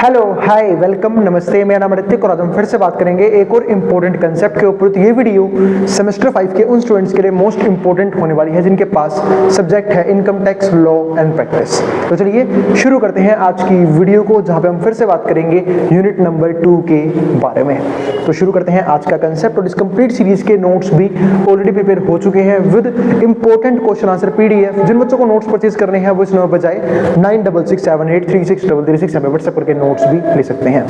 Hello hi welcome नमस्ते, मेरा नाम ऋतिक और आज हम फिर से बात करेंगे एक और इम्पोर्टेंट कंसेप्ट के ऊपर। तो ये वीडियो सेमेस्टर 5 के उन स्टूडेंट्स के लिए मोस्ट इंपॉर्टेंट होने वाली है जिनके पास सब्जेक्ट है income tax, law and practice. तो चलिए शुरू करते हैं आज की वीडियो को, जहाँ पे हम फिर से बात करेंगे यूनिट नंबर 2 के बारे में। तो शुरू करते हैं आज का कंसेप्ट। और इस कंप्लीट सीरीज के नोट्स भी ऑलरेडी प्रिपेयर हो चुके हैं with important question answer PDF। जिन बच्चों को नोट्स परचेज करने हैं वो इस नंबर पर जाए 9667836333 हमें व्हाट्सएप करके नोट्स भी ले सकते हैं।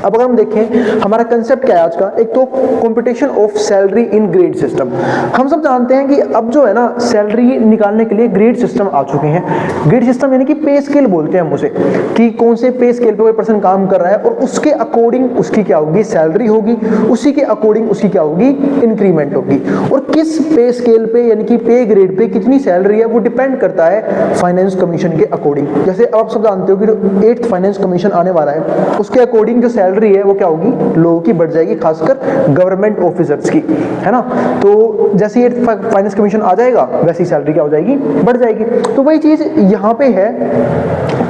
अब अगर हम देखें हमारा कंसेप्ट क्या है आज का, एक तो competition of salary in grade system. हम सब जानते हैं कि अब जो है ना सैलरी निकालने के लिए ग्रेड सिस्टम आ चुके हैं। ग्रेड सिस्टम यानी कि पे स्केल बोलते हैं हम उसे, कि कौन से पे स्केल पे कोई पर्सन काम कर रहा है और उसके अकॉर्डिंग उसकी क्या होगी सैलरी होगी, उसी के अकॉर्डिंग उसकी क्या होगी इंक्रीमेंट होगी। और किस पे स्केल पे यानी कि पे ग्रेड पे कितनी सैलरी है वो डिपेंड करता है फाइनेंस कमीशन के अकॉर्डिंग। जैसे आप सब जानते हो कि 8th फाइनेंस कमीशन आने वाला है, उसके अकॉर्डिंग जो सैलरी है वो क्या होगी लोगों की बढ़ जाएगी, खासकर गवर्नमेंट ऑफिसर्स की, है ना। तो जैसे 8th फाइनेंस कमीशन आ जाएगा वैसी सैलरी क्या हो जाएगी बढ़ जाएगी। तो वही चीज यहाँ पे है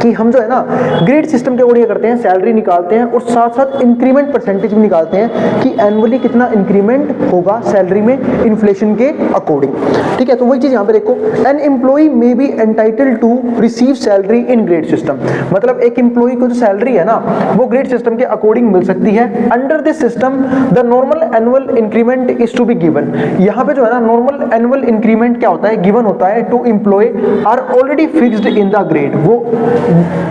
कि हम जो है ना ग्रेड सिस्टम के अकॉर्डिंग करते हैं, सैलरी निकालते हैं और साथ साथ इंक्रीमेंट परसेंटेज भी निकालते हैं कि एनुअली कितना इंक्रीमेंट होगा सैलरी में इन्फ्लेशन के अकॉर्डिंग। ठीक है, तो वही चीज यहाँ पे देखो, an employ may be entitled to receive salary in grade system. मतलब एक एम्प्लॉय को जो सैलरी है ना वो ग्रेड सिस्टम के अकॉर्डिंग मिल सकती है। Under this system the normal annual increment is to be given. यहाँ पे जो है ना नॉर्मल एनुअल इंक्रीमेंट क्या होता है गिवन होता है to employ are already fixed in the grade. वो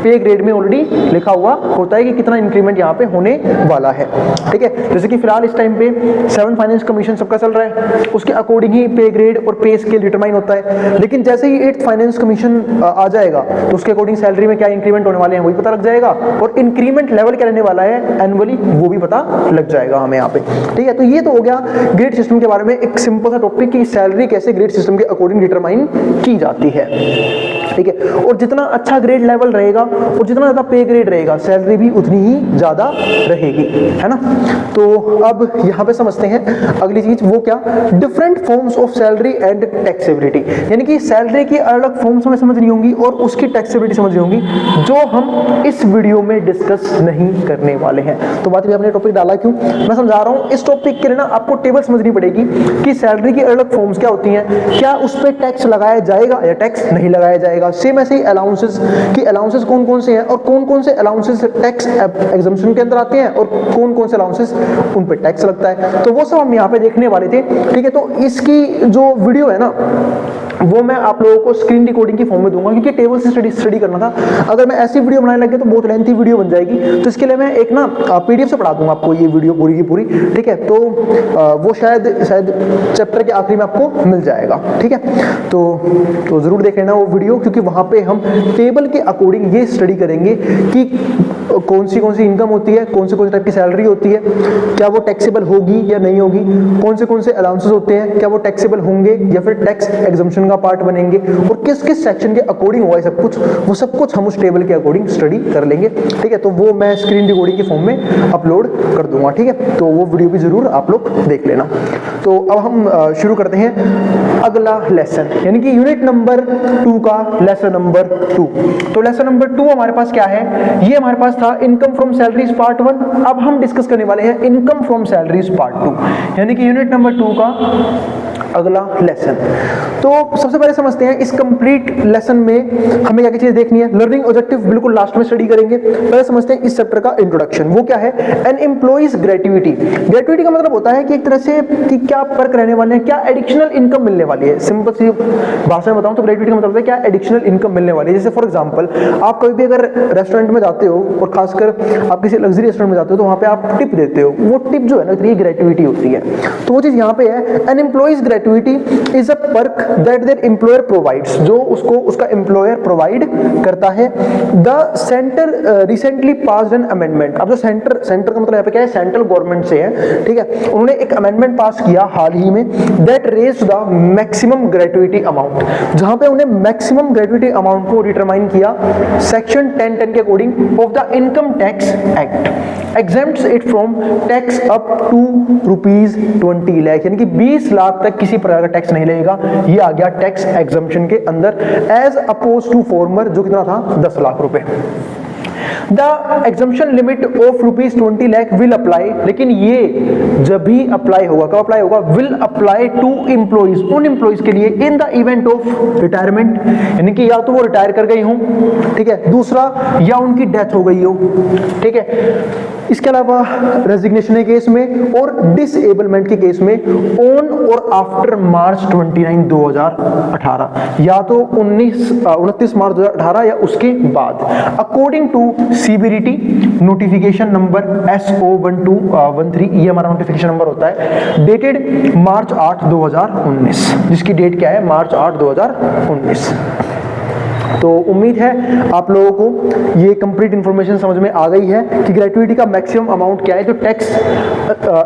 पे ग्रेड में ऑलरेडी लिखा हुआ होता है कि कितना इंक्रीमेंट यहाँ पे होने वाला है। ठीक है, जैसे कि फिलहाल इस टाइम पे 7th फाइनेंस कमीशन सबका चल रहा है, उसके अकॉर्डिंग ही पे ग्रेड और पे स्केल डिटरमाइन होता है। लेकिन जैसे ही 8th फाइनेंस कमीशन आ जाएगा तो उसके अकॉर्डिंग सैलरी में क्या इंक्रीमेंट होने वाले हैं वही पता लग जाएगा, और इंक्रीमेंट लेवल क्या रहने वाला है एनुअली वो भी पता लग जाएगा हमें यहाँ पे। ठीक है, तो ये तो हो गया ग्रेड सिस्टम के बारे में एक सिंपल सा टॉपिक कि सैलरी कैसे ग्रेड सिस्टम के अकॉर्डिंग डिटरमाइन की जाती है। ठीक है, और जितना अच्छा ग्रेड लेवल रहेगा और जितना ज्यादा पे ग्रेड रहेगा सैलरी भी उतनी ही ज्यादा रहेगी, है ना। तो अब यहाँ पे समझते हैं अगली चीज, वो क्या different forms of salary and taxability. यानी कि सैलरी की अलग फॉर्म्स हमें समझनी होंगी और उसकी टैक्सेबिलिटी समझनी होंगी, जो हम इस वीडियो में डिस्कस नहीं करने वाले हैं। तो बात भी आपने टॉपिक डाला क्यों, मैं समझा रहा हूँ। इस टॉपिक के लिए ना आपको टेबल समझनी पड़ेगी कि सैलरी की अलग फॉर्म्स क्या होती हैं, क्या उस पर टैक्स लगाया जाएगा या टैक्स नहीं लगाया जाएगा। सेम ऐसे ही अलाउंसेस की अलाउंसेस कौन कौन से हैं और कौन कौन से अलाउंसेस टैक्स एग्जम्पशन के अंदर आते हैं और कौन कौन से अलाउंसेस उन पे टैक्स लगता है, तो वो सब हम यहाँ पे देखने वाले थे। ठीक है, तो इसकी जो वीडियो है ना वो मैं आप लोगों को स्क्रीन रिकॉर्डिंग की फॉर्म में दूंगा, क्योंकि टेबल से स्टडी करना था। अगर मैं ऐसी वीडियो बनाने लग गया तो बहुत लेंथी वीडियो बन जाएगी, तो इसके लिए मैं एक ना PDF से पढ़ा दूंगा आपको ये वीडियो पूरी की पूरी। ठीक है, तो वो शायद चैप्टर के आखिरी में आपको मिल जाएगा। ठीक है, तो जरूर देख लेना वो वीडियो, क्योंकि वहां पे हम टेबल के अकॉर्डिंग ये स्टडी करेंगे कि कौन सी इनकम होती है, कौन से टाइप की सैलरी होती है, क्या वो टैक्सेबल होगी या नहीं होगी, कौन से अलाउंसेस होते हैं, क्या वो टैक्सेबल होंगे या फिर टैक्स एग्जम्पशन का पार्ट बनेंगे, और किस किस सेक्शन के अकॉर्डिंग हुआ है सब कुछ, वो सब कुछ हम उस टेबल के अकॉर्डिंग स्टडी कर लेंगे। ठीक है, तो वो मैं स्क्रीन रिकॉर्डिंग की फॉर्म में अपलोड कर दूंगा। ठीक है, तो वो वीडियो भी जरूर आप लोग देख लेना। तो अब हम शुरू करते हैं अगला लेसन, यानी कि यूनिट नंबर 2 का लेसन नंबर 2। तो लेसन नंबर 2 हमारे पास क्या है, ये हमारे पास था इनकम फ्रॉम सैलरीज पार्ट 1। अब हम डिस्कस करने वाले हैं इनकम फ्रॉम सैलरीज पार्ट 2, यानी कि यूनिट नंबर 2 का अगला लेसन। तो सबसे पहले समझते हैं इस कंप्लीट लेसन में हमें क्या क्या चीजें देखनी है। लर्निंग ऑब्जेक्टिव बिल्कुल लास्ट में स्टडी करेंगे। पहले समझते हैं इस चैप्टर का इंट्रोडक्शन, वो क्या है एन एम्प्लॉइज ग्रेट्युइटी। ग्रेट्युइटी का मतलब होता है कि एक तरह से कि क्या पर्क रहने वाले हैं, क्या एडिशनल इनकम मिलने वाली है। सिंपल सी भाषा में बताऊं तो ग्रेट्युइटी का मतलब है क्या एडिशनल इनकम मिलने वाली है। जैसे फॉर एग्जांपल आप कभी भी अगर रेस्टोरेंट में जाते हो और खासकर आप किसी लग्जरी रेस्टोरेंट में जाते हो तो वहां पे आप टिप देते हो, वो टिप जो है ना ये ग्रेट्युइटी होती है। तो वो चीज यहाँ पे है, an employee's gratuity is a perk that their employer provides, जो उसको उसका एम्प्लॉयर प्रोवाइड करता है। The centre recently passed an amendment. अब जो सेंटर का मतलब यहाँ पे क्या है सेंट्रल गवर्नमेंट से है। ठीक है, उन्होंने एक अमेंडमेंट पास किया हाल ही में, that raised the maximum gratuity amount, जहां पे उन्हें मैक्सिमम ग्रेट्युइटी अमाउंट को डिटरमाइन किया सेक्शन 1010 के according of the income tax act, exempts it from tax up to ₹20 lakh, यानी कि 20 लाख तक किसी प्रकार का टैक्स नहीं लगेगा। ये आ गया टैक्स एग्जम्पशन के अंदर, एज अपोज टू फॉर्मर जो कितना था 10 लाख रुपए। The exemption limit of ₹20 lakh will apply, लेकिन ये जब भी अप्लाई होगा, कब अप्लाई होगा, विल अप्लाई टू एम्प्लॉइज, उन एम्प्लॉइज के लिए in the event of retirement, यानी कि या तो वो रिटायर कर गई हो, ठीक है, दूसरा या उनकी डेथ हो गई हो, ठीक है, इसके अलावा रेजिग्नेशन के केस में और डिसेबलमेंट के केस में ऑन और आफ्टर मार्च 29, 2018, या तो 29 मार्च 2018 या उसके बाद, according to CBDT notification number SO1213, ये हमारा नोटिफिकेशन नंबर होता है, डेटेड मार्च 8, 2019, जिसकी डेट क्या है, मार्च 8, 2019। तो उम्मीद है आप लोगों को ये कंप्लीट इंफॉर्मेशन समझ में आ गई है कि ग्रेट्युइटी का मैक्सिमम अमाउंट क्या है जो टैक्स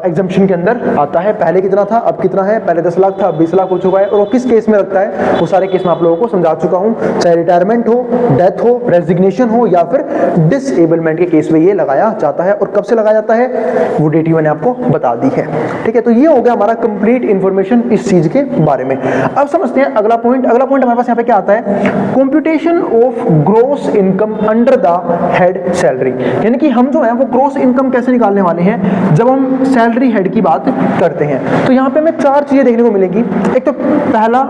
एग्जम्पशन के अंदर आता है। पहले कितना था, अब कितना है, पहले 10 लाख था, अब 20 लाख हो चुका है, और वो किस केस में लगता है, वो सारे केस में आप लोगों को समझा चुका हूँ, चाहे रिटायरमेंट हो, डेथ हो, रेजिग्नेशन हो या फिर डिसेबलमेंट के केस में ये लगाया जाता है। और कब से लगाया जाता है वो डेट ही मैंने आपको बता दी है, ठीक है। तो ये हो गया हमारा कंप्लीट इंफॉर्मेशन इस चीज के बारे में। अब समझते हैं अगला पॉइंट। अगला पॉइंट हमारे पास यहाँ पे क्या आता है, computation of gross income under the head salary, यानी कि हम जो है वो ग्रॉस इनकम कैसे निकालने वाले हैं जब हम सैलरी हेड की बात करते हैं। तो यहाँ पे हमें 4 चीजें देखने को मिलेंगी। एक तो पहला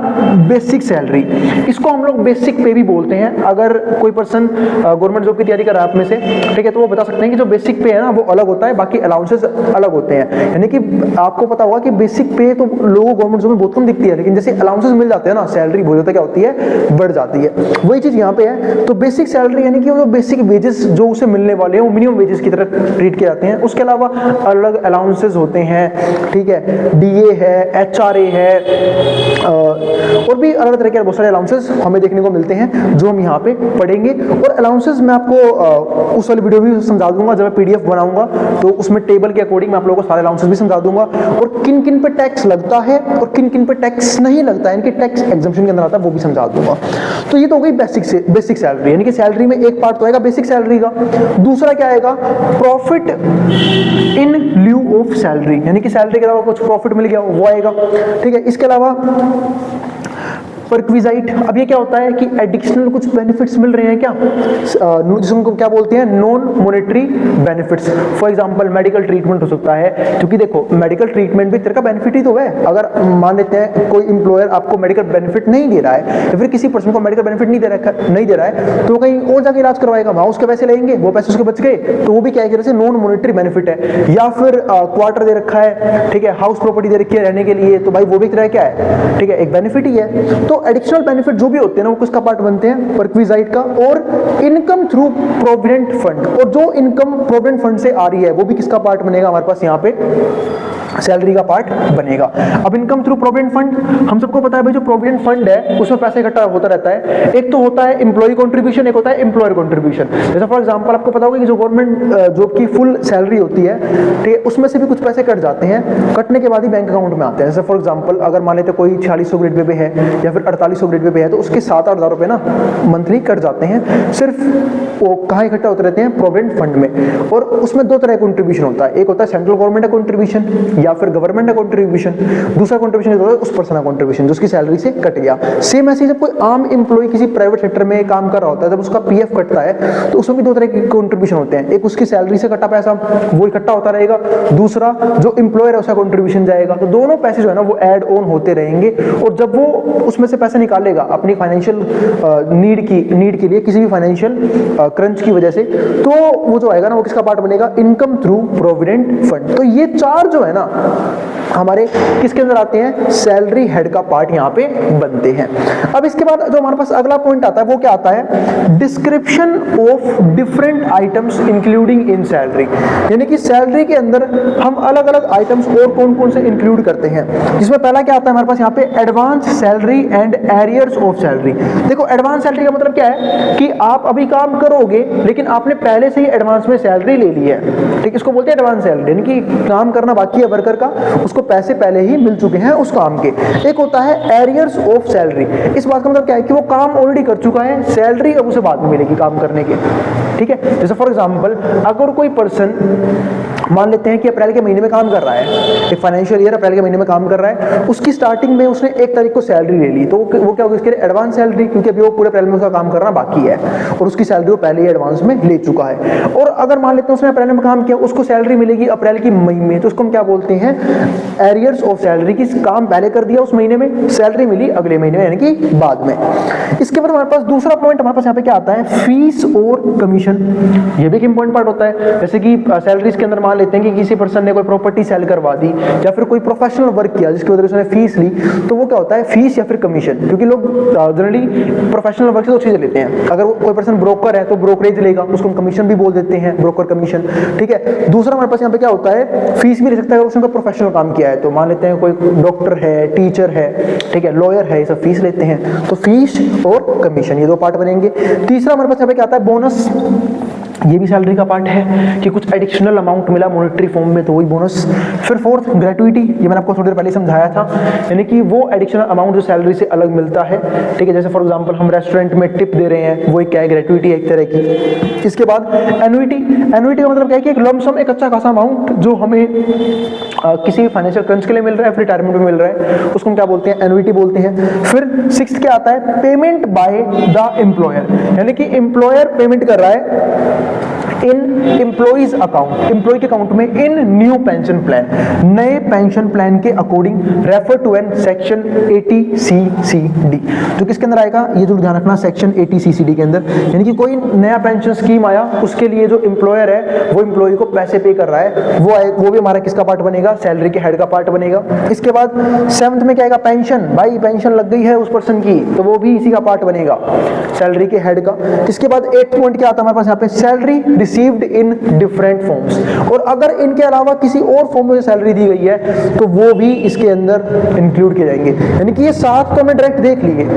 बेसिक सैलरी, इसको हम लोग बेसिक पे भी बोलते हैं। अगर कोई पर्सन गवर्नमेंट जॉब की तैयारी कर रहा है आप में से, ठीक है, तो वो बता सकते हैं कि जो बेसिक पे है ना वो अलग होता है, बाकी अलाउंसेस अलग होते हैं। यानी कि आपको पता होगा कि बेसिक पे तो लोगों गवर्नमेंट जॉब में बहुत कम दिखती है, लेकिन जैसे अलाउंसेस मिल जाते हैं ना, सैलरी बहुत ज्यादा क्या होती है, बढ़ जाती है। वही चीज यहाँ पे है। तो बेसिक सैलरी यानी कि वो बेसिक वेजेस जो उसे मिलने वाले हैं वो मिनिमम वेजेस की तरह ट्रीट किए जाते हैं। उसके अलावा अलग अलाउंसेस होते हैं, ठीक है, डीए है, एचआरए है, और भी अलग तरह के बहुत सारे अलाउंसेस हमें देखने को मिलते हैं जो हम यहाँ पे पढ़ेंगे। और अलाउंसेस मैं आपको उस वाली वीडियो भी समझा दूंगा जब मैं पीडीएफ बनाऊंगा, तो उसमें टेबल के अकॉर्डिंग मैं आप लोगों को सारे अलाउंसेस भी समझा दूंगा, और किन किन पे टैक्स लगता है और किन किन पे टैक्स नहीं लगता है, इनके टैक्स एग्जम्पशन के अंदर आता है वो भी समझा दूंगा। तो ये तो हो गई बेसिक सैलरी, यानी कि सैलरी में एक पार्ट तो आएगा बेसिक सैलरी का। दूसरा क्या आएगा, profit in lieu of salary, यानी कि सैलरी के अलावा कुछ प्रॉफिट मिल गया वो आएगा, ठीक है। इसके अलावा परक्विजाइट, अब ये क्या होता है कि एडिशनल कुछ बेनिफिट्स मिल रहे हैं क्या, जिसको क्या बोलते हैं, non monetary benefits. For example medical treatment हो सकता है, क्योंकि देखो मेडिकल ट्रीटमेंट भी तेरे का बेनिफिट ही तो है। अगर मान लेते हैं कोई इंप्लॉयर आपको मेडिकल बेनिफिट नहीं दे रहा है या फिर किसी पर्सन को मेडिकल बेनिफिट नहीं दे रहा है तो कहीं और जाके इलाज करवाएगा, वहां उसके पैसे लेंगे, वो पैसे उसके बच गए, तो वो भी क्या है कि नॉन मॉनेटरी बेनिफिट है। या फिर क्वार्टर दे रखा है, ठीक है, हाउस प्रॉपर्टी दे रखी है रहने के लिए, तो भाई वो भी तरह क्या है, ठीक है, एक बेनिफिट ही है। तो एडिशनल बेनिफिट जो भी होते हैं ना वो किसका पार्ट बनते हैं, परक्विजाइट का। और इनकम थ्रू प्रोविडेंट फंड, और जो इनकम प्रोविडेंट फंड से आ रही है वो भी किसका पार्ट बनेगा, हमारे पास यहाँ पे सैलरी का पार्ट बनेगा। अब इनकम थ्रू प्रोविडेंट फंड, हम सबको पता है भाई जो प्रोविडेंट फंड है उसमें पैसा इकट्ठा होता रहता है। एक तो होता है एम्प्लॉय कंट्रीब्यूशन, एक होता है एम्प्लॉयर कंट्रीब्यूशन। जैसे फॉर एग्जांपल आपको पता होगा कि जो गवर्नमेंट जॉब की फुल सैलरी होती है, ठीक है, उसमें से भी कुछ पैसे कट जाते हैं, कटने के बाद ही बैंक अकाउंट में आते हैं। जैसे फॉर एग्जांपल अगर मान लेते कोई 4600 ग्रेड पे है या फिर 4800 ग्रेड पे है, तो उसके 7-8 हज़ार रुपए ना मंथली कट जाते हैं। सिर्फ वो कहाँ इकट्ठा होते रहते हैं, प्रोविडेंट फंड में। और उसमें 2 तरह का कंट्रीब्यूशन होता है, एक होता है सेंट्रल गवर्नमेंट का कंट्रीब्यूशन या फिर गवर्नमेंट का कंट्रीब्यूशन, दूसरा कंट्रीब्यूशन होता है उस पर्सन का कंट्रीब्यूशन जो उसकी सैलरी से कट गया। सेम ऐसे जब कोई आम एम्प्लॉय किसी प्राइवेट सेक्टर में काम कर रहा होता है, जब उसका पीएफ कटता है तो उसमें भी 2 तरह के कंट्रीब्यूशन होते हैं, एक उसकी सैलरी से कटा पैसा वो इकट्ठा होता रहेगा, दूसरा जो एम्प्लॉयर है उसका कंट्रीब्यूशन जाएगा। तो दोनों पैसे जो है ना वो ऐड ऑन होते रहेंगे, और जब वो उसमें से पैसे निकालेगा अपनी फाइनेंशियल नीड के लिए, किसी भी फाइनेंशियल क्रंच की वजह से, तो वो जो आएगा ना वो किसका पार्ट बनेगा, इनकम थ्रू प्रोविडेंट फंड। तो ये 4 जो है ना हमारे किसके अंदर आते हैं, सैलरी हेड का पार्ट यहाँ पे बनते हैं। अब इसके बाद जो हमारे पास अगला पॉइंट आता है वो क्या आता है, description of different items including in salary, यानी कि सैलरी के अंदर हम अलग अलग आइटम्स और कौन कौन से इंक्लूड करते हैं। जिसमें पहला क्या आता है हमारे पास यहाँ पे, advance salary and arrears of salary. देखो एडवांस सैलरी का मतलब क्या है कि आप अभी काम करोगे लेकिन आपने पहले से ही एडवांस में सैलरी ले ली है, ठीक, इसको बोलते हैं एडवांस सैलरी, यानी कि काम करना बाकी है वर्कर का, उसको पैसे पहले ही मिल चुके हैं उस काम के। एक होता है एरियर्स ऑफ सैलरी, इस बात का मतलब क्या है कि वो काम ऑलरेडी कर चुका है, सैलरी अब उसे बाद में मिलेगी काम करने के, ठीक है। जैसे फॉर एग्जांपल अगर कोई पर्सन मान लेते हैं कि अप्रैल के महीने में काम कर रहा है, एक फाइनेंशियल ईयर अप्रैल के महीने में काम कर रहा है, उसकी स्टार्टिंग में उसने 1 तारीख को सैलरी ले ली, तो वो क्या होगी उसके लिए एडवांस सैलरी, क्योंकि अभी वो पूरे अप्रैल में उसका काम करना बाकी है और उसकी सैलरी वो पहले ही एडवांस में ले चुका है। और अगर मान लेते हैं उसने अप्रैल में काम किया, उसको सैलरी मिलेगी अप्रैल की मई में, तो उसको हम क्या बोलते हैं, एरियर्स ऑफ सैलरी, की काम पहले कर दिया उस महीने में, सैलरी मिली अगले महीने में यानी कि बाद में। इसके बाद हमारे पास दूसरा पॉइंट हमारे पास यहाँ पे क्या आता है, फीस और कमीशन। ये भी एक इंपॉर्टेंट पार्ट होता है। जैसे कि सैलरीज के अंदर मान लेते हैं कि किसी पर्सन ने कोई प्रॉपर्टी सेल करवा दी या फिर कोई प्रोफेशनल वर्क किया जिसकी वजह से उसने फीस ली, तो वो क्या होता है, फीस या फिर कमीशन। क्योंकि लोग जनरली प्रोफेशनल वर्क से दो चीजें लेते हैं। अगर कोई पर्सन ब्रोकर है तो ब्रोकरेज लेगा, उसको हम कमीशन भी बोल देते हैं, ब्रोकर कमीशन, ठीक है। दूसरा हमारे पास यहाँ पे क्या होता है, फीस भी ले सकता है अगर उसने कोई प्रोफेशनल काम किया है, तो मान लेते हैं कोई डॉक्टर है, टीचर है, ठीक है, लॉयर है, ये सब फीस लेते हैं, तो फीस और कमीशन ये दो पार्ट बनेंगे। तीसरा हमारे पास यहाँ पे क्या आता है, बोनस। ये भी सैलरी का पार्ट है कि कुछ एडिशनल अमाउंट मिला मॉनेटरी फॉर्म में, तो वही बोनस। फिर फोर्थ ग्रेट्युटी, ये मैंने आपको थोड़ी देर पहले समझाया था, यानी कि वो एडिशनल अमाउंट जो सैलरी से अलग मिलता है, ठीक है। जैसे फॉर एग्जांपल हम रेस्टोरेंट में टिप दे रहे हैं, वो एक क्या है, ग्रेट्युटी है एक तरह की। इसके बाद एन्युइटी। एन्युइटी का मतलब क्या है कि एक लंप सम, एक अच्छा खासा अमाउंट जो हमें किसी फाइनेंशियल क्रंच के लिए मिल रहा है, फिर रिटायरमेंट में मिल रहा है, उसको हम क्या बोलते हैं, एन्युइटी बोलते हैं। फिर सिक्स्थ क्या आता है, पेमेंट बाय द एम्प्लॉयर, यानी कि एम्प्लॉयर पेमेंट कर रहा है इन एम्प्लॉइज अकाउंट, एम्प्लॉय के अकाउंट में, इन न्यू पेंशन प्लान, नए पेंशन प्लान के according, refer to an section 80CCD, जो किसके अंदर आएगा, ये जो ध्यान रखना, सेक्शन 80CCD के अंदर। यानी कि कोई नया पेंशन स्कीम आया, उसके लिए जो एम्प्लॉयर है वो एम्प्लॉय को पैसे पे कर रहा है, वो भी हमारा किसका पार्ट बनेगा, सैलरी के हेड का पार्ट बनेगा। इसके बाद सेवंथ में क्या आएगा, पेंशन। भाई पेंशन लग गई है उस पर्सन की, तो वो भी इसी का पार्ट बनेगा, सैलरी के हेड का। इसके बाद 8th पॉइंट क्या आता है हमारे पास यहाँ पे, salary received in different forms, और अगर इनके अलावा किसी और फॉर्म में सैलरी दी गई है तो वो भी इसके अंदर इंक्लूड किए जाएंगे। यानी कि ये 7 तो हमने डायरेक्ट देख लिए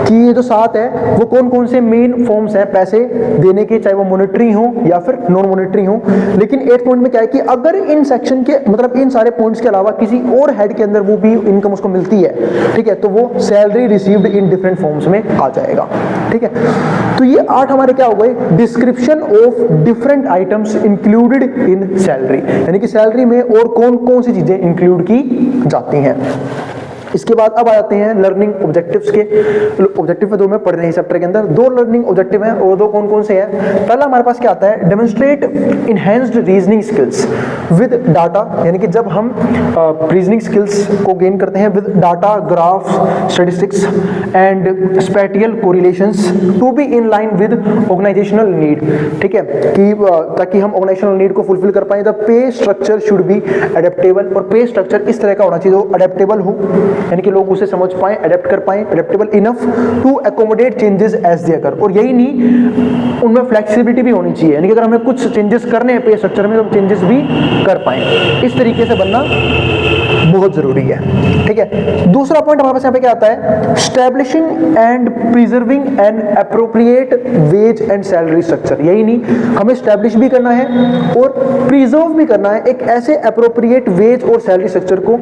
कि ये जो 7 है वो कौन कौन से मेन फॉर्म्स हैं पैसे देने के, चाहे वो मॉनेटरी हो या फिर नॉन मॉनेटरी हो। लेकिन 8th पॉइंट में क्या है कि अगर इन सेक्शन के मतलब इन सारे पॉइंट्स के अलावा किसी और हेड के अंदर वो भी इनकम उसको मिलती है, ठीक है, तो वो salary received in different forms में आ जाएगा, ठीक है। तो ये 8 हमारे क्या हो गए, description of different items included in salary, यानी कि सैलरी में और कौन कौन सी चीजें इंक्लूड की जाती हैं। इसके बाद अब आ जाते हैं लर्निंग ऑब्जेक्टिव्स के। ऑब्जेक्टिव में 2 में पढ़ रहे हैं चैप्टर के अंदर, 2 लर्निंग ऑब्जेक्टिव हैं और 2 कौन कौन से हैं। पहला हमारे पास क्या आता है, demonstrate enhanced reasoning skills with data, यानी कि जब हम रीजनिंग स्किल्स को गेन करते हैं with data, graph, statistics and spatial correlations to be in line with organizational need, ठीक है, कि ताकि हम ऑर्गेनाइजेशनल नीड को फुलफिल कर पाए। The pay structure should be adaptable, और पे स्ट्रक्चर इस तरह का होना चाहिए जो एडेप्टेबल हो, यानी कि लोग उसे समझ पाएं, अडेप्ट कर पाएं, adaptable enough to accommodate changes as they occur. और यही नहीं, उनमें फ्लेक्सिबिलिटी भी होनी चाहिए, यानी कि अगर हमें कुछ चेंजेस करने हैं पे स्ट्रक्चर में तो हम चेंजेस भी कर पाएं। इस तरीके से बनना बहुत जरूरी है, ठीक है। दूसरा पॉइंट हमारे पास यहाँ पे क्या आता है, establishing and preserving an appropriate wage and salary structure. यही नहीं, हमें स्टैब्लिश भी करना है और प्रिजर्व भी करना है एक ऐसे एप्रोप्रिएट वेज और सैलरी स्ट्रक्चर को,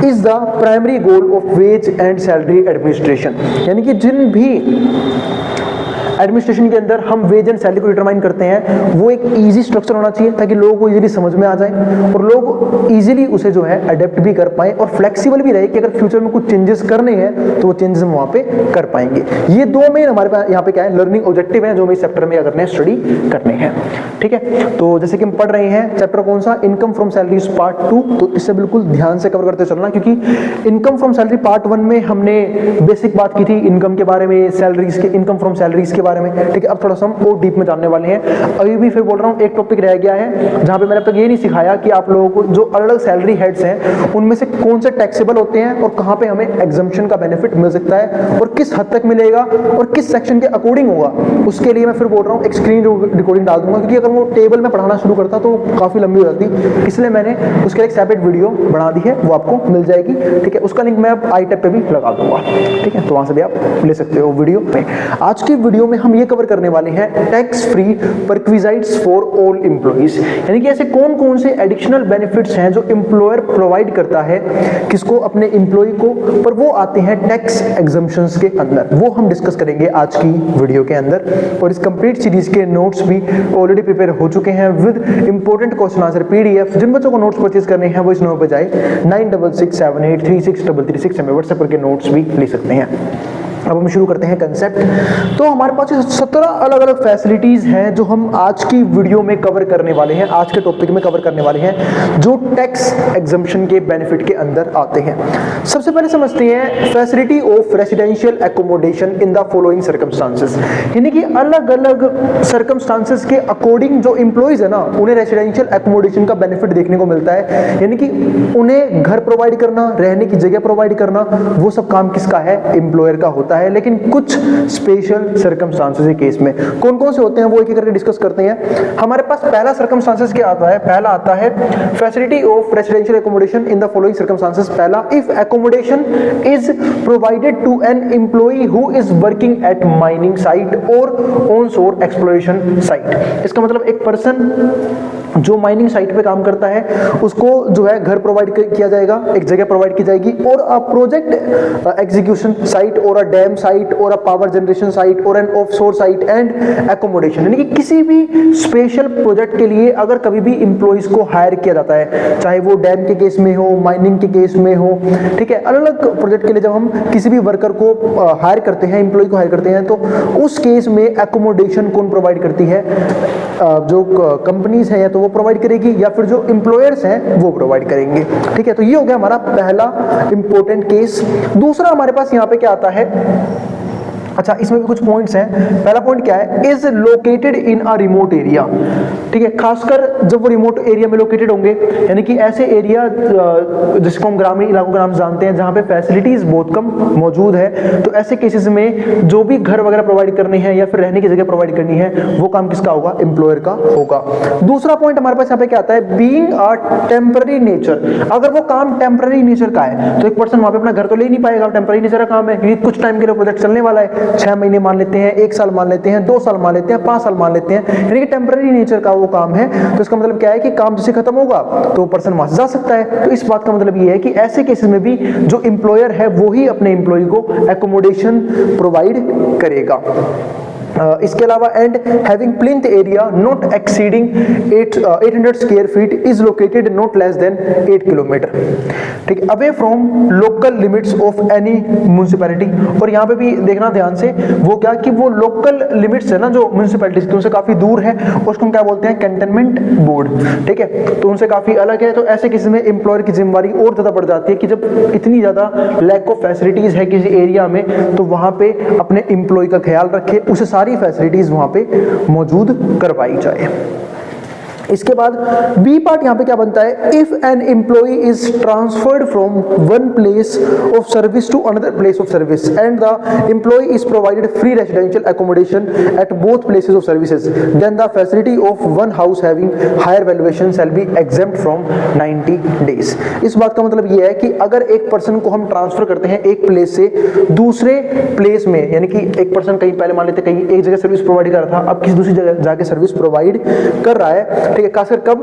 is the primary goal of ways and salary administration. यानी कि जिन भी एडमिनिस्ट्रेशन के अंदर हम वेज एंड सैलरी को डिटरमाइन करते हैं, वो एक इजी स्ट्रक्चर होना चाहिए ताकि लोगों को इजीली समझ में आ जाए और लोग इजीली उसे जो है अडेप्ट भी कर पाए और फ्लेक्सिबल भी रहे कि अगर फ्यूचर में कुछ चेंजेस करने हैं तो वो चेंजेस हम वहाँ पे कर पाएंगे। ये 2 मेन हमारे पास यहाँ पे क्या है, लर्निंग ऑब्जेक्टिव है जो हमें इस चैप्टर में क्या करने हैं, स्टडी करने हैं, ठीक है। तो जैसे कि हम पढ़ रहे हैं चैप्टर कौन सा, इनकम फ्रॉम सैलरीज पार्ट 2, तो इससे बिल्कुल ध्यान से कवर करते चलना, क्योंकि इनकम फ्रॉम सैलरी पार्ट 1 में हमने बेसिक बात की थी इनकम के बारे में, सैलरीज के, इनकम फ्रॉम सैलरीज के बारे में, ठीक है। अब थोड़ा सा हम और डीप में जानने वाले हैं। अभी भी फिर बोल रहा हूँ एक टॉपिक रह गया है जहां पे मैंने अब तक ये नहीं सिखाया कि आप लोगों को जो अलग अलग सैलरी हेड्स हैं उनमें से कौन से टैक्सेबल होते हैं और कहां पे हमें एग्जम्पशन का बेनिफिट मिल सकता है और किस हद तक मिलेगा और किस सेक्शन के अकॉर्डिंग होगा। उसके लिए मैं फिर बोल रहा हूँ एक स्क्रीन रिकॉर्डिंग डाल दूंगा, क्योंकि अगर वो टेबल में पढ़ाना शुरू करता तो काफी लंबी हो जाती, इसलिए मैंने उसके लिए एक सेपरेट वीडियो बना दी है, वो आपको मिल जाएगी, ठीक है। उसका लिंक मैं अब आई टैब पे भी लगा दूंगा, ठीक है, तो वहां से भी आप ले सकते हो वीडियो पे। आज की वीडियो में हम ये कवर करने वाले हैं tax free perquisites for all employees, यानी कि ऐसे कौन कौन से एडिशनल बेनिफिट्स हैं जो एम्प्लॉयर प्रोवाइड करता है किसको, अपने एम्प्लॉय को, पर वो आते हैं टैक्स एग्जम्पशंस के अंदर। वो हम डिस्कस करेंगे आज की वीडियो के अंदर। और इस कंप्लीट सीरीज के नोट्स भी ऑलरेडी प्रिपेयर हो चुके हैं with important question answer PDF. जिन बच्चों को नोट्स परचेज करने हैं वो इस नंबर पर जाए 9667836333 में व्हाट्सएप करके नोट्स भी ले सकते हैं। अब हम शुरू करते हैं कंसेप्ट। तो हमारे पास 17 अलग अलग फैसिलिटीज हैं जो हम आज की वीडियो में कवर करने वाले हैं, आज के टॉपिक में कवर करने वाले हैं, जो टैक्स एग्जम्पशन के बेनिफिट के अंदर आते हैं। सबसे पहले समझते हैं facility of residential accommodation in the following circumstances, यानी कि अलग अलग सर्कमस्टांसेस के अकॉर्डिंग जो एम्प्लॉइज है ना उन्हें रेसिडेंशियल एकोमोडेशन का बेनिफिट देखने को मिलता है, यानी कि उन्हें घर प्रोवाइड करना, रहने की जगह प्रोवाइड करना, वो सब काम किसका है, एम्प्लॉयर का होता है। लेकिन कुछ स्पेशल सर्कमस्टांसेस के केस में कौन कौन से होते हैं वो एक एक करके डिस्कस करते हैं। हमारे पास पहला सर्कमस्टांसेस क्या आता है, पहला आता है facility of residential accommodation in the following circumstances. पहला, if accommodation is provided to an employee who is working at mining site और ऑन शोर एक्सप्लोरेशन साइट। इसका मतलब एक पर्सन जो माइनिंग साइट पे काम करता है उसको जो है घर प्रोवाइड किया जाएगा, एक जगह प्रोवाइड की जाएगी, और अ प्रोजेक्ट एग्जीक्यूशन साइट और अ डैम साइट और अ पावर जनरेशन साइट और an offshore site and accommodation, यानी कि किसी भी स्पेशल प्रोजेक्ट के लिए अगर कभी भी एम्प्लॉइज को हायर किया जाता है, चाहे वो डैम के केस में हो, माइनिंग के केस में हो, ठीक है, अलग अलग प्रोजेक्ट के लिए जब हम किसी भी वर्कर को हायर करते हैं, एम्प्लॉय को हायर करते हैं, तो उस केस में एकोमोडेशन कौन प्रोवाइड करती है, जो कंपनीज है या तो वो प्रोवाइड करेगी या फिर जो एम्प्लॉयर्स हैं वो प्रोवाइड करेंगे। ठीक है, तो ये हो गया हमारा पहला इंपॉर्टेंट केस। दूसरा हमारे पास यहाँ पे क्या आता है, अच्छा इसमें भी कुछ पॉइंट्स हैं। पहला पॉइंट क्या है, is located in a remote area, ठीक है, खासकर जब वो रिमोट एरिया में लोकेटेड होंगे, यानी कि ऐसे एरिया जिसको हम ग्रामीण इलाकों का नाम जानते हैं जहां पे फैसिलिटीज बहुत कम मौजूद है, तो ऐसे केसेस में जो भी घर वगैरह प्रोवाइड करने हैं या फिर रहने की जगह प्रोवाइड करनी है वो काम किसका होगा, एम्प्लॉयर का होगा। दूसरा पॉइंट हमारे पास यहाँ पे क्या आता है, बीइंग अ टेम्पररी नेचर, अगर वो काम टेम्पररी नेचर का है तो एक पर्सन वहां पे अपना घर तो ले नहीं पाएगा, टेम्पररी नेचर का काम है, क्योंकि कुछ टाइम के लिए प्रोजेक्ट चलने वाला है, 6 महीने मान लेते हैं, 1 साल मान लेते हैं, 2 साल मान लेते हैं, 5 साल मान लेते हैं, यानी कि टेम्पररी नेचर का वो काम है। तो इसका मतलब क्या है कि काम जैसे खत्म होगा तो पर्सन वहां से जा सकता है। तो इस बात का मतलब ये है कि ऐसे केसेस में भी जो एम्प्लॉयर है वो ही अपने एम्प्लॉय को एकोमोडेशन प्रोवाइड करेगा। इसके अलावा and having plinth area not exceeding 800 square feet is located not less than 8 kilometre, ठीक है, away from local limits of any municipality. और यहाँ पे भी देखना ध्यान से, वो क्या कि वो लोकल लिमिट्स है ना जो म्युनिसिपैलिटीज की, उनसे काफी दूर है, उसको हम क्या बोलते हैं, कैंटनमेंट बोर्ड, ठीक है, तो उनसे काफी अलग है। तो ऐसे केस में एम्प्लॉयर की जिम्मेवारी और ज्यादा बढ़ जाती है कि जब इतनी ज्यादा लैक ऑफ फैसिलिटीज है किसी एरिया में तो वहां पे अपने एम्प्लॉय का ख्याल रखे, उसे सारी फैसिलिटीज वहां पे मौजूद करवाई जाए। इसके बाद बी पार्ट यहाँ पे क्या बनता है, if an employ is transferred from one place of service to another place of service and the employ is provided free residential accommodation at both places of services then the facility of one house having higher valuation shall be exempt from 90 days. इस बात का मतलब यह है कि अगर एक person को हम ट्रांसफर करते हैं एक प्लेस से दूसरे प्लेस में, यानी कि एक पर्सन कहीं पहले मान लेते कहीं एक जगह सर्विस प्रोवाइड कर रहा था, अब किसी दूसरी जगह जाके सर्विस प्रोवाइड कर रहा है, खासकर कब,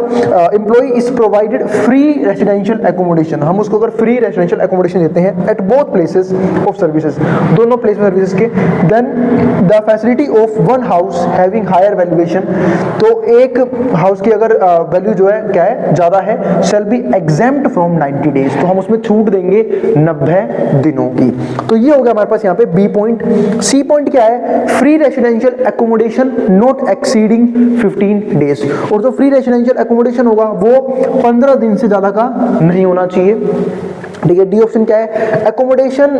employ is provided free residential accommodation, हम उसको अगर फ्री रेजिडेंशियल एकोमोडेशन देते हैं at both places of services, दोनों प्लेस सर्विसेज के, then the facility of one house having higher valuation, तो एक हाउस की अगर वैल्यू जो है क्या है, ज्यादा है, शैल बी एग्जेम्प्ट फ्रॉम 90 डेज, तो हम उसमें छूट देंगे 90 दिनों की। तो ये हो गया हमारे पास यहाँ पे बी पॉइंट। सी पॉइंट क्या है, free residential accommodation not exceeding 15 days, और जो फ्री रेजिडेंशियल एकोमोडेशन होगा वो 15 दिन से ज्यादा का नहीं होना चाहिए। ठीक है, डी ऑप्शन क्या है, एकोमोडेशन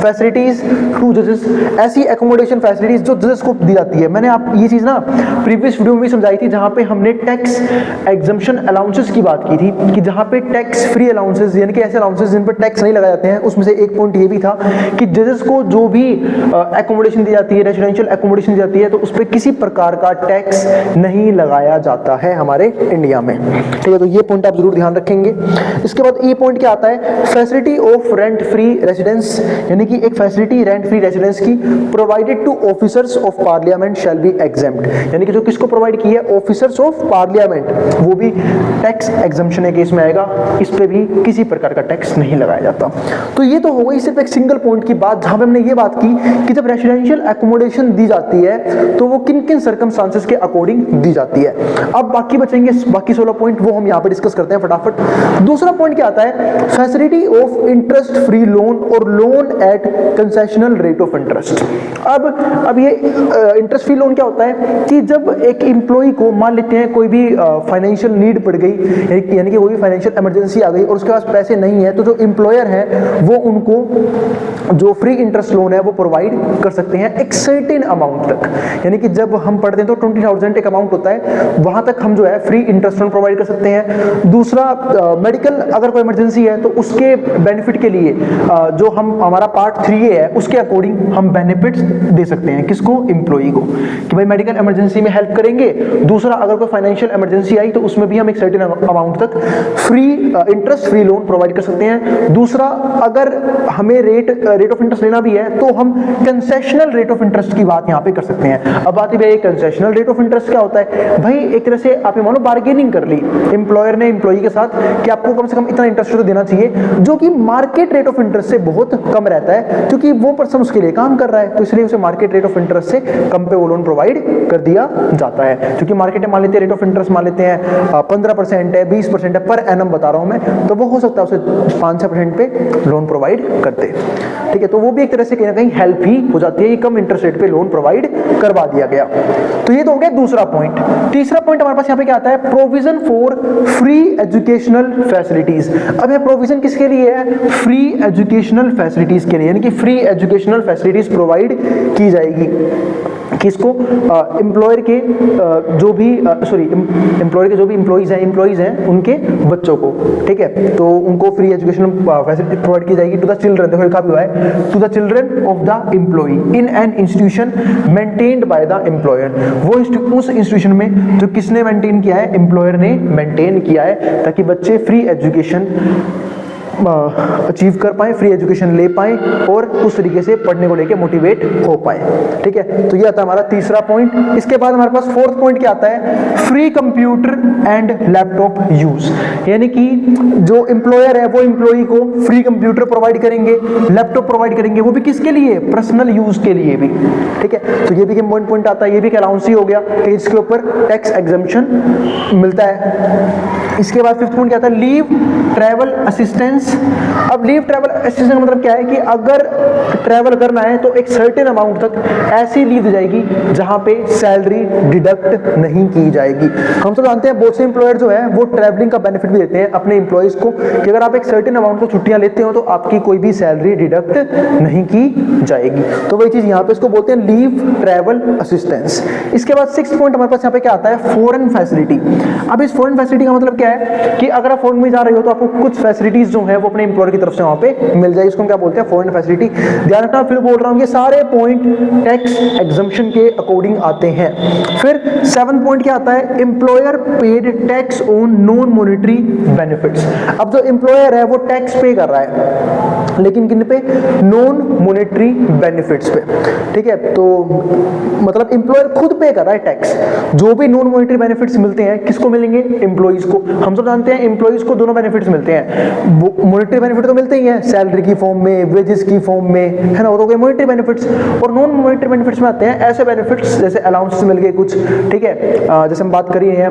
फैसिलिटीज टू जजेस, ऐसी एकोमोडेशन फैसिलिटीज जो जजेस को दी जाती है। मैंने आप ये चीज ना प्रीवियस वीडियो में भी समझाई थी जहां पे हमने टैक्स एग्जम्पशन अलाउंसेस की बात की थी कि जहां पे टैक्स फ्री अलाउंसेस, यानी कि ऐसे अलाउंसेस जिन पर टैक्स नहीं लगाए जाते हैं, उसमें से एक पॉइंट ये भी था कि जजेस को जो भी एकोमोडेशन दी जाती है, रेजिडेंशियल एकोमोडेशन दी जाती है, तो उस पर किसी प्रकार का टैक्स नहीं लगाया जाता है हमारे इंडिया में। ठीक है, तो ये पॉइंट आप जरूर ध्यान रखेंगे। इसके बाद ए पॉइंट क्या आता है, facility of rent free residence, यानी कि एक फैसिलिटी रेंट फ्री रेजिडेंस की provided to officers of parliament shall be exempt, यानी कि जो किसको प्रोवाइड की है, ऑफिसर्स ऑफ पार्लियामेंट, वो भी टैक्स एग्जम्पशन के केस में आएगा, इस पे भी किसी प्रकार का टैक्स नहीं लगाया जाता। तो ये तो हो गई सिर्फ एक सिंगल पॉइंट की बात, जहां पे हमने ये बात की कि जब रेसिडेंशियल एकोमोडेशन दी जाती है तो वो किन किन सर्कमस्टांसेस के अकॉर्डिंग दी जाती है। अब बाकी बचेंगे बाकी 16 पॉइंट, वो हम यहाँ पे डिस्कस करते हैं फटाफट। दूसरा पॉइंट क्या आता है, facility of interest free loan और loan at concessional rate of interest. अब ये इंटरेस्ट फ्री लोन क्या होता है कि जब एक एम्प्लॉय को मान लेते हैं कोई भी फाइनेंशियल नीड पड़ गई, यानी कि कोई भी फाइनेंशियल इमरजेंसी आ गई और उसके पास पैसे नहीं है, तो जो एम्प्लॉयर है वो उनको जो फ्री इंटरेस्ट लोन है वो प्रोवाइड कर सकते हैं एक सर्टेन अमाउंट तक, यानी कि जब हम पढ़ते हैं तो 20,000 एक अमाउंट होता है, वहां तक हम जो है फ्री इंटरेस्ट लोन प्रोवाइड कर सकते हैं। दूसरा मेडिकल अगर कोई इमरजेंसी है तो उसके बेनिफिट के लिए जो हम हमारा पार्ट 3A है उसके अकॉर्डिंग हम बेनिफिट्स दे सकते हैं, किसको, एम्प्लॉई को, कि भाई मेडिकल इमरजेंसी में हेल्प करेंगे। दूसरा अगर कोई फाइनेंशियल इमरजेंसी आई तो उसमें भी हम एक सर्टेन अमाउंट तक free interest free loan provide कर सकते हैं। दूसरा अगर हमें रेट ऑफ इंटरेस्ट लेना भी है तो हम कंसेशनल रेट ऑफ इंटरेस्ट की बात यहाँ पे कर सकते हैं। अब बात है कंसेशनल रेट ऑफ इंटरेस्ट क्या होता है, भाई एक तरह से आप मानो बार्गेनिंग कर ली एम्प्लॉयर ने एम्प्लॉई के साथ कि आपको कम से कम इतना इंटरेस्ट तो देना चाहिए, जो कि मार्केट रेट ऑफ इंटरेस्ट से बहुत कम रहता है, क्योंकि वो पर्सन उसके लिए काम कर रहा है, तो इसलिए उसे मार्केट रेट ऑफ इंटरेस्ट से कम पे वो लोन प्रोवाइड कर दिया जाता है। क्योंकि मार्केट में मान लेते हैं रेट ऑफ इंटरेस्ट मान लेते हैं 15% है, 20% है, पर एनम बता रहा हूं मैं, तो वो हो सकता है उसे 5-6% पे लोन प्रोवाइड करते, ठीक है। तो वो भी एक तरह से कहीं ना कहीं हेल्प ही हो जाती है, ये कम इंटरेस्ट रेट पे लोन प्रोवाइड करवा दिया गया। तो ये तो हो गया दूसरा पॉइंट। तीसरा पॉइंट हमारे पास यहाँ पे क्या आता है, provision for free educational facilities. अब ये प्रोविजन किसके लिए है, फ्री एजुकेशनल फैसिलिटीज के लिए, यानी कि फ्री एजुकेशनल फैसिलिटीज प्रोवाइड की जाएगी किसको, एम्प्लॉयर के जो भी एम्प्लॉयर के जो भी एम्प्लॉइज हैं उनके बच्चों को, ठीक है। तो उनको फ्री एजुकेशनल फैसिलिटी प्रोवाइड की जाएगी टू द चिल्ड्रन, देखो लिखा भी हुआ है, to the children of the employee in an institution maintained by the employer. वो उस इंस्टीट्यूशन में जो किसने मेंटेन किया है, एम्प्लॉयर ने मेंटेन किया है, ताकि बच्चे फ्री एजुकेशन अचीव कर पाए, फ्री एजुकेशन ले पाए और उस तरीके से पढ़ने को लेके मोटिवेट हो पाए, ठीक है। तो ये आता है हमारा तीसरा पॉइंट। इसके बाद हमारे पास फोर्थ पॉइंट क्या आता है, free computer and laptop use, यानी कि जो एम्प्लॉयर है वो एम्प्लॉई को फ्री कंप्यूटर प्रोवाइड करेंगे, लैपटॉप प्रोवाइड करेंगे, वो भी किसके लिए, पर्सनल यूज के लिए भी, ठीक है। तो ये भी पॉइंट आता है, ये भी एक अलाउंस ही हो गया कि इसके ऊपर टैक्स एग्जम्पशन मिलता है। इसके बाद फिफ्थ पॉइंट क्या आता है, लीव ट्रैवल असिस्टेंस। अब लीव ट्रैवल असिस्टेंस का मतलब क्या है कि अगर ट्रैवल करना है तो एक सर्टेन अमाउंट तक ऐसी लीव दी जाएगी जहां पे सैलरी डिडक्ट नहीं की जाएगी। हम सब जानते हैं बहुत से एम्प्लॉयर जो है वो ट्रैवलिंग का बेनिफिट भी देते हैं अपने एम्प्लॉइज को कि अगर आप एक सर्टेन अमाउंट को छुट्टियां लेते हो तो आपकी कोई भी सैलरी डिडक्ट नहीं की जाएगी। तो वही चीज यहाँ पे इसको बोलते हैं लीव ट्रैवल असिस्टेंस। इसके बाद सिक्स्थ पॉइंट हमारे पास यहाँ पे क्या आता है, फॉरेन फैसिलिटी। अब इस फॉरेन फैसिलिटी का मतलब क्या है कि अगर आप फॉरेन में जा रहे हो तो आपको कुछ फैसिलिटीज जो है वो अपने एम्प्लॉयर की तरफ से वहां पे मिल जाए, इसको हम क्या बोलते हैं, फॉरेन फैसिलिटी। ध्यान रखना, फिर बोल रहा हूं ये सारे पॉइंट टैक्स एग्जम्पशन के अकॉर्डिंग आते हैं। फिर 7th पॉइंट क्या आता है, employer paid tax on non monetary benefits. अब जो एम्प्लॉयर है वो टैक्स पे कर रहा है, लेकिन किन पे, नॉन मॉनेटरी बेनिफिट्स पे, ठीक है। तो मतलब एम्प्लॉयर खुद पे कर रहा है टैक्स, जो भी नॉन मॉनेटरी बेनिफिट्स मिलते हैं किसको मिलेंगे, एम्प्लॉइज को। हम सब जानते हैं एम्प्लॉइज को दोनों बेनिफिट्स मिलते हैं, मॉनेटरी बेनिफिट तो मिलते ही हैं सैलरी की फॉर्म में, वेजेस की फॉर्म में, है ना, वो तो गए मॉनेटरी बेनिफिट्स। और नॉन मॉनेटरी बेनिफिट्स में आते हैं ऐसे बेनिफिट्स जैसे अलाउंस मिल गए कुछ, ठीक है, जैसे हम बात कर रहे हैं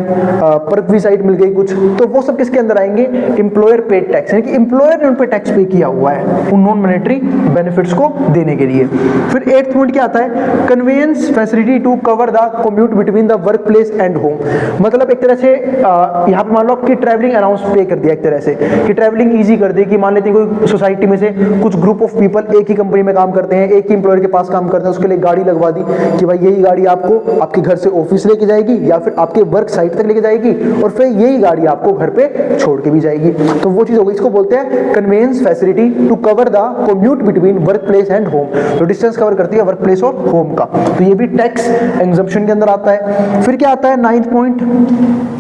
परक्वी साइड मिल गई कुछ, तो वो सब किसके अंदर आएंगे, एम्प्लॉयर पेड टैक्स, यानी कि एम्प्लॉयर ने उन पे टैक्स पे किया हुआ है उन नॉन मॉनेटरी बेनिफिट्स को देने के लिए। फिर 8th पॉइंट क्या आता है, conveyance facility to cover the commute between the work place and home. मतलब एक तरह से यहाँ पे मान लो आपकी ट्रैवलिंग अलाउंस पे कर दिया एक तरह से कि ट्रैवलिंग ईजी कर दी, कि मान लेते हैं कोई सोसाइटी में से कुछ ग्रुप ऑफ पीपल एक ही कंपनी में काम करते हैं, एक ही एम्प्लॉयर के पास काम करते हैं, उसके लिए गाड़ी लगवा दी कि भाई यही गाड़ी आपको आपके घर से ऑफिस लेके जाएगी या फिर आपके वर्क साइट तक लेके जाएगी और फिर यही गाड़ी आपको घर पे छोड़ के भी जाएगी। तो वो चीज हो गई, इसको बोलते हैं conveyance facility to cover the commute between work place and home, तो डिस्टेंस कवर करती है वर्क प्लेस और होम का। तो ये भी टैक्स एग्जम्पशन के अंदर आता है। फिर क्या आता है 9th point,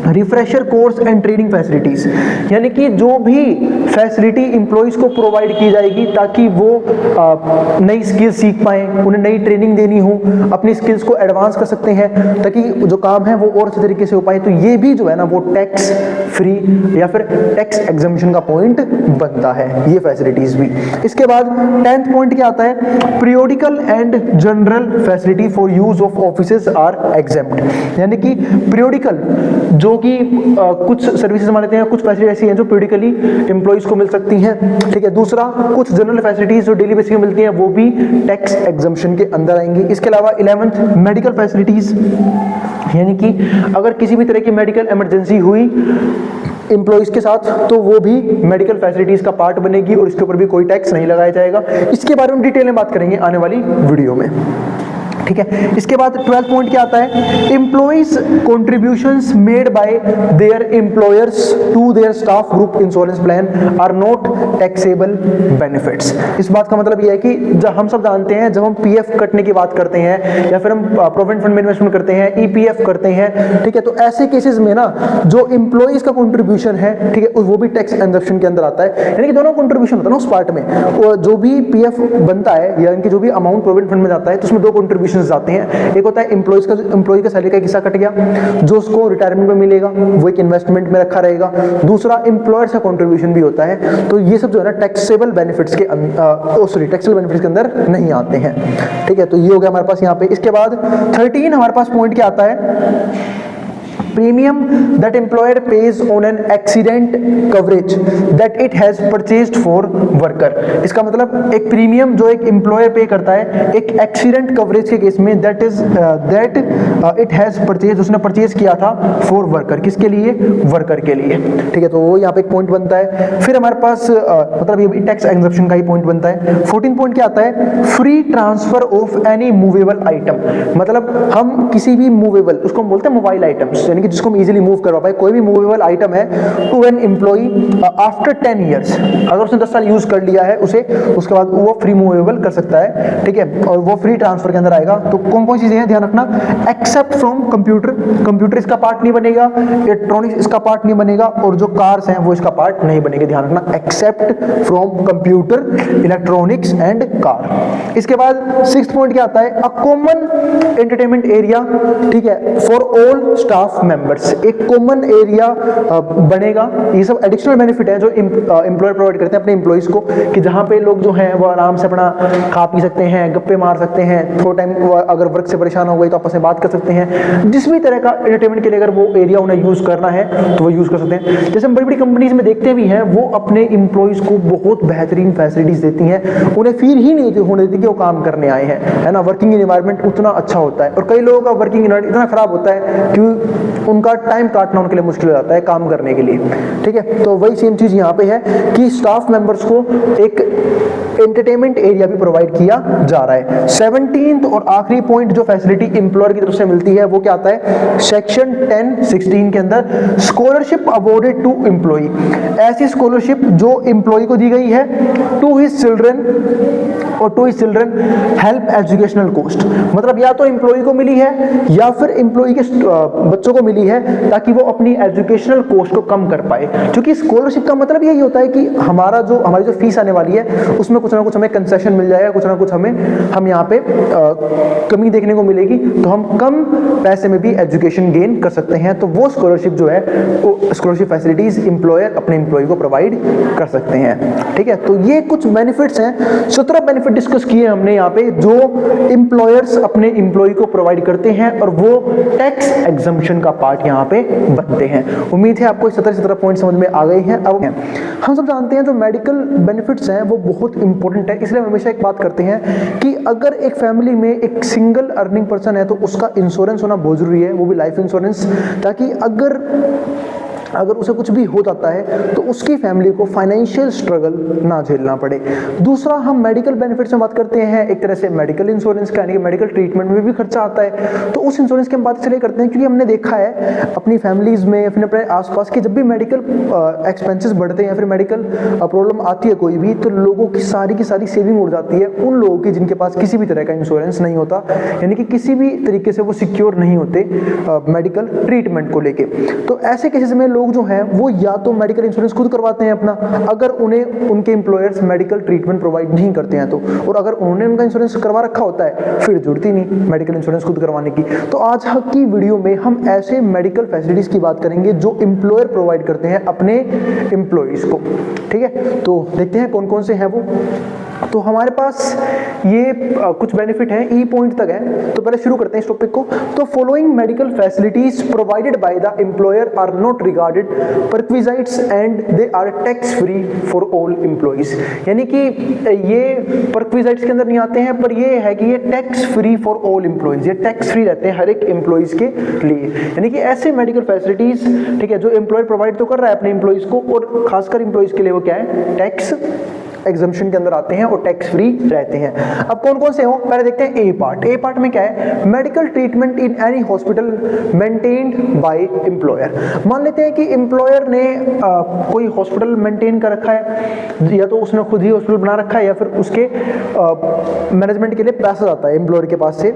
refresher course and training facilities, यानी कि जो भी फैसिलिटी एम्प्लॉइज को प्रोवाइड की जाएगी ताकि वो नई स्किल्स सीख पाएं, उन्हें नई ट्रेनिंग देनी हो, अपनी स्किल्स को एडवांस कर सकते हैं ताकि जो काम है वो और अच्छे तरीके से हो पाए। तो ये भी जो है ना वो टैक्स फ्री या फिर टैक्स एग्जम्पशन का पॉइंट बनता है, ये फैसिलिटीज भी। इसके बाद 10th पॉइंट क्या आता है, periodical and general facility for use of offices are exempt. यानी कि पीरियोडिकल जो कि कुछ सर्विसेज मान लेते हैं, कुछ फैसिलिटी ऐसी हैं जो पीरियोडिकली एम्प्लॉइज को मिल सकती हैं, ठीक है। दूसरा, कुछ जनरल फैसिलिटीज जो डेली बेसिस पे मिलती हैं वो भी टैक्स एग्जम्पशन के अंदर आएंगी। इसके अलावा 11th मेडिकल फैसिलिटीज, यानी कि अगर किसी भी तरह की मेडिकल इमरजेंसी हुई एम्प्लॉइज के साथ तो वो भी मेडिकल फैसिलिटीज का पार्ट बनेगी और इसके ऊपर भी कोई टैक्स नहीं लगाया जाएगा। इसके बारे में डिटेल में बात करेंगे आने वाली वीडियो में, ठीक है। इसके बाद 12th पॉइंट क्या आता है, employees contributions made by their employers to their staff group insurance plan are not taxable benefits. इस बात का मतलब यह है कि जब हम सब जानते हैं, जब हम पीएफ कटने की बात करते हैं या फिर हम प्रोविडेंट फंड में इन्वेस्टमेंट करते हैं, ईपीएफ करते हैं, ठीक है, तो ऐसे केसेस में ना जो एम्प्लॉइज का कॉन्ट्रीब्यूशन है, ठीक है, वो भी टैक्स एग्जम्पशन के अंदर आता है। यानी कि दोनों कॉन्ट्रीब्यूशन होता है ना उस पार्ट में, जो भी पीएफ बनता है या इनकी जो भी अमाउंट प्रोविडेंट फंड में जाता है तो उसमें दो कॉन्ट्रीब्यूशन जाते हैं। एक होता है एम्प्लॉय का सैलरी का हिस्सा कट गया जो उसको रिटायरमेंट में मिलेगा, वो एक इन्वेस्टमेंट में रखा रहेगा। दूसरा, एम्प्लॉयर्स का कंट्रीब्यूशन भी होता है। तो ये सब जो है ना टैक्सेबल बेनिफिट्स के टैक्सेबल बेनिफिट्स के अंदर नहीं आते हैं, ठीक है। तो ये हो गया हमारे पास यहाँ पे। इसके बाद 13 हमारे पास पॉइंट क्या आता है, premium that employer pays on an accident coverage that it has purchased for worker। इसका मतलब एक प्रीमियम जो एक एम्प्लॉयर पे करता है एक एक्सीडेंट कवरेज के केस में, that it has purchased, उसने परचेज किया था फॉर वर्कर, किसके लिए, वर्कर के लिए, ठीक है। तो वो यहाँ पे एक पॉइंट बनता है। फिर हमारे पास मतलब ये टैक्स एग्जम्पशन का ही पॉइंट बनता है। 14 पॉइंट क्या आता है, free transfer of any movable item. मतलब हम किसी भी मूवेबल, उसको हम बोलते हैं मोबाइल आइटम्स, यानी कि जिसको हम इजीली मूव करवा पाए, कोई भी मूवेबल आइटम है to an employee after 10 years, अगर उसने 10 साल यूज कर लिया है उसे, उसके बाद वो फ्री मूवेबल कर सकता है, ठीक है, और वो फ्री ट्रांसफर के अंदर आएगा। तो कौन कौन सी चीजें हैं ध्यान रखना, एक्सेप्ट फ्रॉम कंप्यूटर, कंप्यूटर इसका पार्ट नहीं बनेगा, इलेक्ट्रॉनिक्स इसका पार्ट नहीं बनेगा, और जो कार्स हैं वो इसका पार्ट नहीं बनेंगे, ध्यान रखना, except from computer, electronics and car. इसके बाद 6th पॉइंट क्या आता है, अ कॉमन एंटरटेनमेंट एरिया, ठीक है, फॉर ऑल स्टाफ मेंबर्स। एक कॉमन एरिया बनेगा। ये सब एडिशनल बेनिफिट है जो एम्प्लॉयर प्रोवाइड करते हैं अपने एम्प्लॉइज को, कि जहां पे लोग जो हैं वो आराम से अपना खा पी सकते हैं, गप्पे मार सकते हैं, थोड़ा टाइम अगर वर्क से परेशान हो गए तो आपस में बात कर सकते हैं। जिस भी तरह का एंटरटेनमेंट के लिए अगर वो एरिया उन्हें यूज करना है तो वो यूज कर सकते हैं। जैसे हम बड़ी बड़ी कंपनीज में देखते भी हैं, वो अपने एम्प्लॉइज को बहुत बेहतरीन फैसिलिटीज देती हैं, उन्हें फील ही नहीं होने देती कि वो काम करने आए हैं, है ना। वर्किंग एनवायरनमेंट उतना अच्छा होता है, और कई लोगों का वर्किंग एनवायरनमेंट इतना खराब होता है कि उनका टाइम काटना उनके लिए मुश्किल हो जाता है काम करने के लिए, ठीक है। तो वही सेम चीज यहाँ पे है कि स्टाफ मेंबर्स को एक एंटरटेनमेंट एरिया भी प्रोवाइड किया जा रहा है। 17th और आखिरी पॉइंट जो फैसिलिटी एम्प्लॉयर की तरफ से मिलती है वो क्या आता है, सेक्शन 10(16) के अंदर स्कॉलरशिप अवॉर्डेड टू एम्प्लॉई। ऐसी स्कॉलरशिप जो एम्प्लॉय को दी गई है टू हिज चिल्ड्रन और to his children help educational cost. मतलब या तो एम्प्लॉय को मिली है या फिर एम्प्लॉय के बच्चों को मिली है ताकि वो अपनी एजुकेशनल कॉस्ट को कम कर पाए। क्योंकि स्कॉलरशिप का मतलब यही होता है कि हमारी जो फीस आने वाली है उसमें कुछ ना कुछ हमें कंसेशन मिल जाएगा, कुछ ना कुछ हम यहाँ पे कमी देखने को मिलेगी, तो हम कम पैसे में भी एजुकेशन गेन कर सकते हैं। तो वो स्कॉलरशिप जो है, वो स्कॉलरशिप फैसिलिटीज एम्प्लॉयर अपने एम्प्लॉय को प्रोवाइड कर सकते हैं, ठीक है। तो ये कुछ बेनिफिट्स हैं, 17 बेनिफिट डिस्कस किए हमने यहाँ पे जो एम्प्लॉयर्स अपने एम्प्लॉय को प्रोवाइड करते हैं, और वो टैक्स एग्जम्पशन का पार्ट यहाँ पे बनते हैं। उम्मीद है आपको 17 पॉइंट समझ में आ गए हैं। अब हम सब जानते हैं जो मेडिकल बेनिफिट्स हैं वो बहुत इंपॉर्टेंट है, इसलिए हम हमेशा एक बात करते हैं कि अगर एक फैमिली में एक सिंगल अर्निंग पर्सन है तो उसका इंश्योरेंस होना बहुत जरूरी है, वो भी लाइफ इंश्योरेंस, ताकि अगर उसे कुछ भी हो जाता है तो उसकी फैमिली को फाइनेंशियल स्ट्रगल ना झेलना पड़े। दूसरा, हम मेडिकल बेनिफिट्स में बात करते हैं एक तरह से मेडिकल इंश्योरेंस का, यानी कि मेडिकल ट्रीटमेंट में भी खर्चा आता है, तो उस इंश्योरेंस की हम बात इसलिए करते हैं क्योंकि हमने देखा है अपनी फैमिलीज में, अपने आसपास की, जब भी मेडिकल एक्सपेंसेस बढ़ते हैं या फिर मेडिकल प्रॉब्लम आती है कोई भी, तो लोगों की सारी सेविंग उड़ जाती है उन लोगों की जिनके पास किसी भी तरह का इंश्योरेंस नहीं होता, यानी कि किसी भी तरीके से वो सिक्योर नहीं होते मेडिकल ट्रीटमेंट को लेके। तो ऐसे केसेस में लोग जो हैं वो या तो मेडिकल इंश्योरेंस खुद करवाते हैं अपना, अगर उन्हें उनके एम्प्लॉयर्स मेडिकल ट्रीटमेंट प्रोवाइड नहीं करते हैं तो, और अगर उन्होंने उनका इंश्योरेंस करवा रखा होता है फिर जरूरत ही नहीं मेडिकल इंश्योरेंस खुद करवाने की। तो आज की वीडियो में हम ऐसे मेडिकल फैसिलिटीज की बात करेंगे जो एम्प्लॉयर प्रोवाइड करते हैं अपने एम्प्लॉयज को। ठीक है, तो देखते हैं कौन कौन से हैं वो। तो हमारे पास ये कुछ बेनिफिट हैं, ई पॉइंट तक है। तो पहले शुरू करते हैं इस टॉपिक को। तो following medical facilities provided by the employer are not regarded perquisites and they are tax free for all employees. यानी कि ये परक्विजाइट्स के अंदर नहीं आते हैं, पर ये है कि ये tax free for all employees, ये टैक्स फ्री रहते हैं हर एक एम्प्लॉइज के लिए। यानी कि ऐसे मेडिकल फैसिलिटीज, ठीक है, जो एम्प्लॉयर प्रोवाइड तो कर रहा है अपने एम्प्लॉइज को, और खासकर एम्प्लॉइज के लिए वो क्या है, टैक्स एग्जम्पशन के अंदर आते हैं और टैक्स फ्री रहते हैं। अब कौन कौन से हो, पहले देखते हैं ए पार्ट। ए पार्ट में क्या है, medical treatment in any hospital maintained by employer. मान लेते हैं कि एम्प्लॉयर ने कोई हॉस्पिटल मेंटेन कर रखा है, या तो उसने खुद ही हॉस्पिटल बना रखा है या फिर उसके मैनेजमेंट के लिए पैसा जाता है एम्प्लॉयर के पास से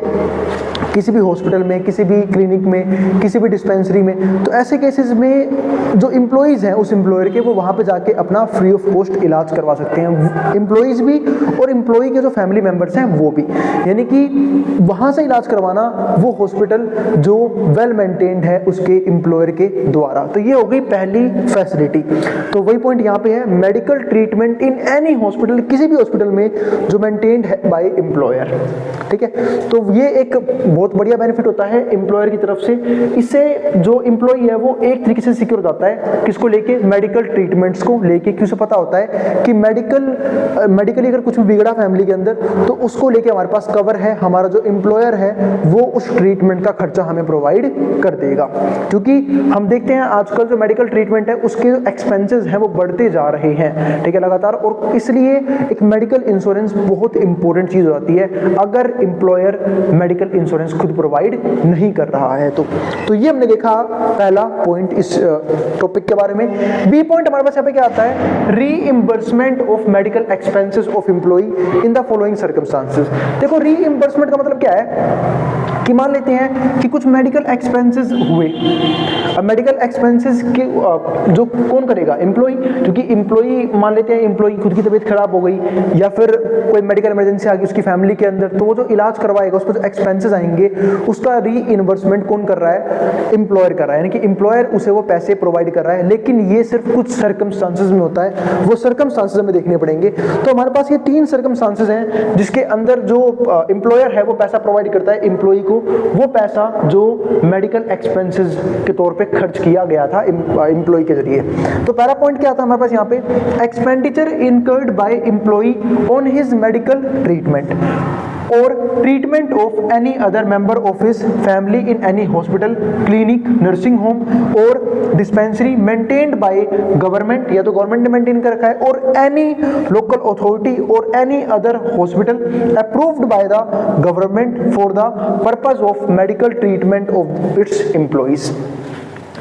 किसी भी हॉस्पिटल में, किसी भी क्लिनिक में, किसी भी डिस्पेंसरी में। तो ऐसे केसेस में जो एम्प्लॉइज हैं उस एम्प्लॉयर के, वो वहाँ पे जाके अपना फ्री ऑफ कॉस्ट इलाज करवा सकते हैं, एम्प्लॉइज भी और एम्प्लॉय के जो फैमिली मेंबर्स हैं वो भी। यानी कि वहाँ से इलाज करवाना वो हॉस्पिटल जो वेल मेंटेन्ड है उसके एम्प्लॉयर के द्वारा। तो ये हो गई पहली फैसिलिटी। तो वही पॉइंट यहाँ पे है, मेडिकल ट्रीटमेंट इन एनी हॉस्पिटल, किसी भी हॉस्पिटल में जो मेंटेन्ड है बाय एम्प्लॉयर। ठीक है, तो ये एक बहुत बढ़िया बेनिफिट होता है एम्प्लॉयर की तरफ से। इससे जो एम्प्लॉय है वो एक तरीके से सिक्योर हो जाता है, किसको लेके, मेडिकल ट्रीटमेंट्स को लेके। क्यों से पता होता है कि मेडिकली अगर कुछ भी बिगड़ा फैमिली के अंदर तो उसको लेके हमारे पास कवर है, हमारा जो एम्प्लॉयर है वो उस ट्रीटमेंट का खर्चा हमें प्रोवाइड कर देगा। क्योंकि हम देखते हैं आजकल जो मेडिकल ट्रीटमेंट है उसके जो एक्सपेंसेस हैं वो बढ़ते जा रहे हैं, ठीक है, लगातार। और इसलिए एक मेडिकल इंश्योरेंस बहुत इंपॉर्टेंट चीज हो जाती है अगर एम्प्लॉयर मेडिकल इंश्योरेंस खुद प्रोवाइड नहीं कर रहा है तो ये हमने देखा पहला पॉइंट इस टॉपिक के बारे में। बी पॉइंट हमारे पास यहाँ पे क्या आता है, reimbursement of medical expenses of employ in the following circumstances. देखो रीइंबर्समेंट का मतलब क्या है कि मान लेते हैं कि कुछ मेडिकल एक्सपेंसेस हुए। अब मेडिकल एक्सपेंसेस के जो कौन करेगा, एम्प्लॉय। क्योंकि एम्प्लॉय, मान लेते हैं एम्प्लॉय खुद की तबीयत खराब हो गई या फिर कोई मेडिकल इमरजेंसी आ गई उसकी फैमिली के अंदर, तो वो जो इलाज करवाएगा उस पर जो एक्सपेंसेस आएंगे उसका रीइंबर्समेंट कौन कर रहा है, एम्प्लॉयर कर रहा है। यानी कि एम्प्लॉयर उसे वो पैसे प्रोवाइड कर रहा है। लेकिन ये सिर्फ कुछ सर्कमस्टांसेस में होता है, वो सर्कमस्टांसेस हमें देखने पड़ेंगे। तो हमारे पास ये 3 सर्कमस्टांसेस हैं जिसके अंदर जो एम्प्लॉयर है वो पैसा प्रोवाइड करता है एम्प्लॉय को, वो पैसा जो मेडिकल एक्सपेंसेस के तौर पे खर्च किया गया था एम्प्लॉय के जरिए। तो पहला पॉइंट क्या था हमारे पास यहाँ पे, expenditure incurred by employ on his medical treatment और treatment of any other member of his family in any hospital, clinic, nursing home और डिस्पेंसरी मेंटेन्ड बाय गवर्नमेंट, या तो गवर्नमेंट ने मेंटेन कर रखा है, और एनी लोकल अथॉरिटी और any other hospital approved by the government for the purpose of medical treatment of its employees.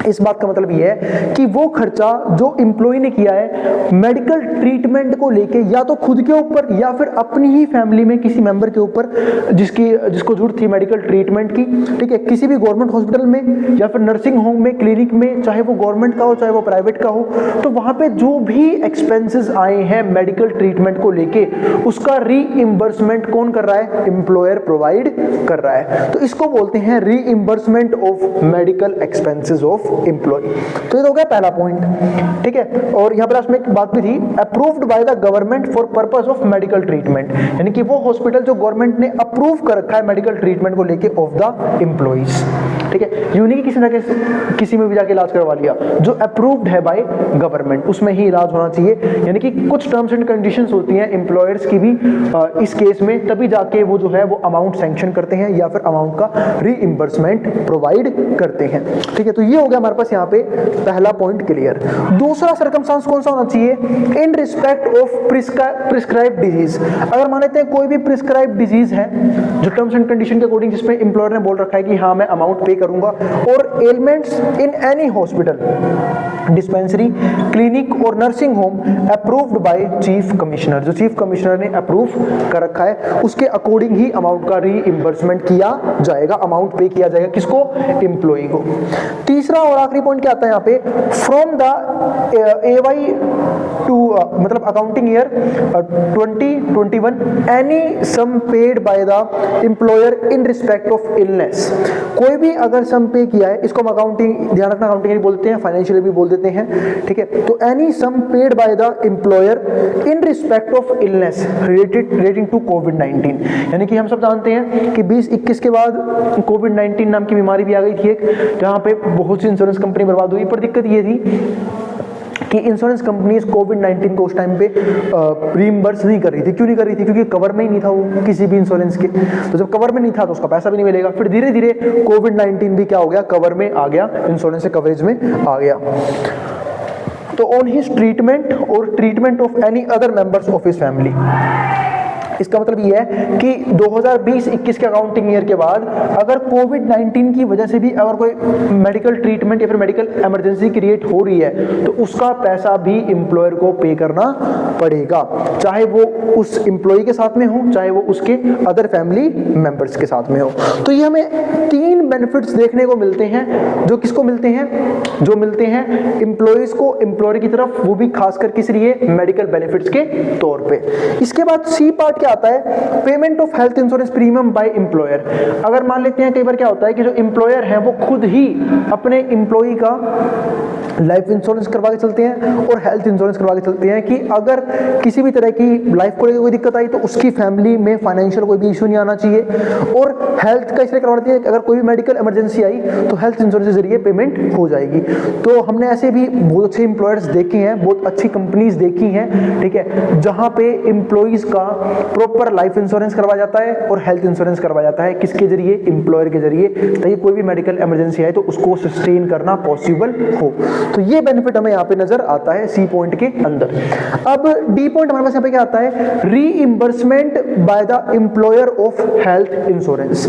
इस बात का मतलब ये है कि वो खर्चा जो एम्प्लॉय ने किया है मेडिकल ट्रीटमेंट को लेके, या तो खुद के ऊपर या फिर अपनी ही फैमिली में किसी मेंबर के ऊपर जिसको जरूरत थी मेडिकल ट्रीटमेंट की, ठीक है, किसी भी गवर्नमेंट हॉस्पिटल में या फिर नर्सिंग होम में, क्लिनिक में, चाहे वो गवर्नमेंट का हो चाहे वो प्राइवेट का हो, तो वहां पे जो भी एक्सपेंसेस आए हैं मेडिकल ट्रीटमेंट को लेके उसका रीइंबर्समेंट कौन कर रहा है, एम्प्लॉयर प्रोवाइड कर रहा है। तो इसको बोलते हैं reimbursement of medical expenses of employ. तो ये हो गया पहला पॉइंट, ठीक है। और यहाँ पर इसमें एक बात भी थी, approved by the government for purpose of medical treatment, यानी कि वो हॉस्पिटल जो गवर्नमेंट ने अप्रूव कर रखा है मेडिकल ट्रीटमेंट को लेके ऑफ द एम्प्लॉइज, ठीक है। यूनिक किसी में भी जाके इलाज करवा लिया, जो अप्रूव्ड है बाय गवर्नमेंट उसमें ही इलाज होना चाहिए। यानी कि कुछ टर्म्स एंड कंडीशंस होती हैं एम्प्लॉयर्स की भी इस केस में, तभी जाके वो जो है वो अमाउंट सैंक्शन करते हैं या फिर अमाउंट का रीइंबर्समेंट प्रोवाइड करते हैं, ठीक है। तो ये हो गया हमारे पास यहाँ पे पहला पॉइंट क्लियर। दूसरा सर्कमस्टांस कौन सा होना चाहिए, इन रिस्पेक्ट ऑफ प्रिस्क्राइब डिजीज। अगर मान लेते हैं कोई भी प्रिस्क्राइब डिजीज है जो टर्म्स एंड कंडीशन के अकॉर्डिंग जिसमें एम्प्लॉयर ने बोल रखा है कि हाँ मैं अमाउंट पे करूंगा, और elements in any hospital, dispensary, clinic और nursing home approved by chief commissioner, जो चीफ कमिश्नर ने अप्रूव कर रखा है उसके अकॉर्डिंग ही अमाउंट का रीइंबर्समेंट किया जाएगा, अमाउंट पे किया जाएगा, किसको? एम्प्लॉई को। तीसरा और आखिरी पॉइंट क्या आता है यहाँ पे, फ्रॉम द AY टू मतलब accounting year 2021 any sum paid by the employer in respect of illness, कोई भी अगर सम पे किया है, इसको हम अकाउंटिंग, ध्यान रखना अकाउंटिंग भी बोलते हैं, फाइनेंशियल भी बोल देते हैं, ठीक है। तो any sum paid by the employer in respect of illness relating to कोविड-19, यानी कि हम सब जानते हैं कि 2021 के बाद कोविड-19 नाम की बीमारी भी आ गई थी एक, जहां पे बहुत सी इंश्योरेंस कंपनी बर्बाद हुई। पर दिक्कत ये थी कि इंश्योरेंस कंपनीज कोविड-19 को उस टाइम पे रीइंबर्स नहीं कर रही थी। क्यों नहीं कर रही थी? क्योंकि कवर में ही नहीं था वो किसी भी इंश्योरेंस के। तो जब कवर में नहीं था तो उसका पैसा भी नहीं मिलेगा। फिर धीरे धीरे कोविड-19 भी क्या हो गया, कवर में आ गया, इंश्योरेंस के कवरेज में आ गया। तो ऑन हिज ट्रीटमेंट और treatment of any other members of his family, इसका मतलब ये है कि 2020-21 के अकाउंटिंग ईयर के बाद अगर कोविड-19 की वजह से भी अगर कोई मेडिकल ट्रीटमेंट या फिर मेडिकल इमरजेंसी क्रिएट हो रही है तो उसका पैसा भी एम्प्लॉयर को पे करना पड़ेगा, चाहे वो उस एम्प्लॉय के साथ में हो, चाहे वो उसके अदर फैमिली मेंबर्स के साथ में हो। तो ये हमें 3 बेनिफिट्स देखने को मिलते हैं, जो किसको मिलते हैं? जो मिलते हैं एम्प्लॉयज को एम्प्लॉयर की तरफ, वो भी खासकर किस लिए? मेडिकल बेनिफिट्स के तौर पे। इसके बाद सी पार्ट आता है, payment of health insurance premium by employer. अगर मान लेते हैं कई बार क्या होता है कि जो एम्प्लॉयर है वो खुद ही अपने एम्प्लॉई का लाइफ इंश्योरेंस करवा के चलते हैं और हेल्थ इंश्योरेंस करवा के चलते हैं कि अगर किसी भी तरह की लाइफ को लेकर कोई दिक्कत आई तो उसकी फैमिली में फाइनेंशियल कोई भी इशू नहीं आना चाहिए। और हेल्थ का इसलिए करवा देती है कि अगर कोई भी मेडिकल इमरजेंसी आई तो हेल्थ इंश्योरेंस के जरिए पेमेंट हो जाएगी। तो हमने ऐसे भी बहुत अच्छे एम्प्लॉयर्स देखे हैं, बहुत अच्छी कंपनीज देखी हैं, ठीक है, जहां पे एम्प्लॉइज का प्रॉपर लाइफ इंश्योरेंस करवाया जाता है और हेल्थ इंश्योरेंस करवाया जाता है, किसके जरिए? एम्प्लॉयर के जरिए, ताकि कोई भी मेडिकल इमरजेंसी आए तो उसको सस्टेन करना पॉसिबल हो। तो ये बेनिफिट हमें यहाँ पे नजर आता है सी पॉइंट के अंदर। अब डी पॉइंट हमारे पास यहाँ पे क्या आता है? Reimbursement bye the employer of health insurance,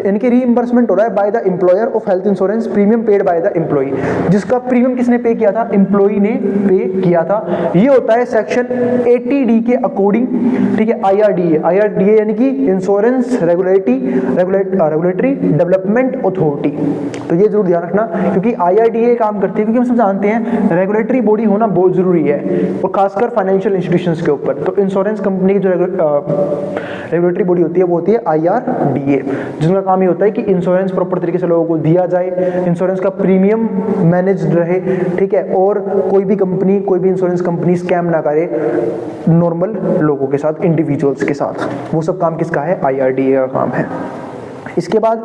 यानी कि रीइंबर्समेंट हो रहा है bye the employer of health insurance premium paid by the employee, जिसका प्रीमियम किसने पे किया था? एम्प्लॉई ने पे किया था। ये होता है सेक्शन 80D के अकॉर्डिंग, ठीक है, IRDA यानी कि इंश्योरेंस रेगुलेटरी डेवलपमेंट अथॉरिटी। तो ये जरूर ध्यान रखना क्योंकि IRDA काम करती है, क्योंकि हम सब जानते हैं रेगुलेटरी बॉडी होना बहुत जरूरी है और खासकर फाइनेंशियल इंस्टीट्यूशंस के ऊपर। तो इंश्योरेंस कंपनी की जो रेगुलेटरी बॉडी होती है वो होती है IRDA, जिसका काम ये होता है कि इंश्योरेंस प्रॉपर तरीके से लोगों को दिया जाए, इंश्योरेंस का प्रीमियम मैनेज रहे, ठीक है, और कोई भी इंश्योरेंस कंपनी स्कैम ना करे नॉर्मल लोगों के साथ, इंडिविजुअल्स के साथ। वो सब काम किसका है? IRDA का काम है। इसके बाद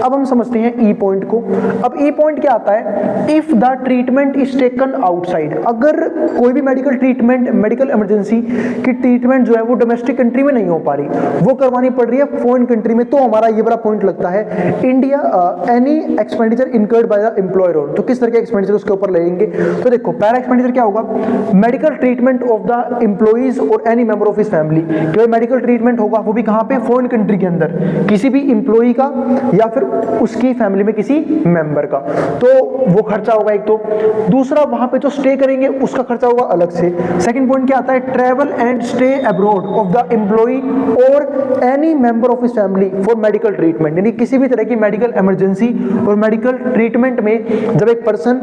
अब हम समझते हैं ई पॉइंट को। अब ई पॉइंट क्या आता है? If the treatment is taken outside, अगर कोई भी मेडिकल ट्रीटमेंट, मेडिकल इमरजेंसी की ट्रीटमेंट जो है वो डोमेस्टिक कंट्री में नहीं हो पा रही, वो करवानी पड़ रही है फॉरेन कंट्री में, तो हमारा ये बड़ा पॉइंट लगता है India any expenditure incurred bye the employer on. तो किस तरह के एक्सपेंडिचर उसके ऊपर लगेंगे? तो देखो पहला एक्सपेंडिचर क्या होगा? Medical treatment of the employees और any member of his family. कोई मेडिकल ट्रीटमेंट होगा वो भी कहां पे? फॉरेन कंट्री के अंदर, किसी भी एम्प्लॉई का या फिर उसकी फैमिली में किसी मेंबर का, तो वो खर्चा होगा एक। तो दूसरा, वहां पे जो स्टे करेंगे उसका खर्चा होगा अलग से। सेकंड पॉइंट क्या आता है? Travel and stay abroad of the employee और any member of his family for medical treatment, यानी किसी भी तरह की मेडिकल इमरजेंसी और मेडिकल ट्रीटमेंट में जब एक पर्सन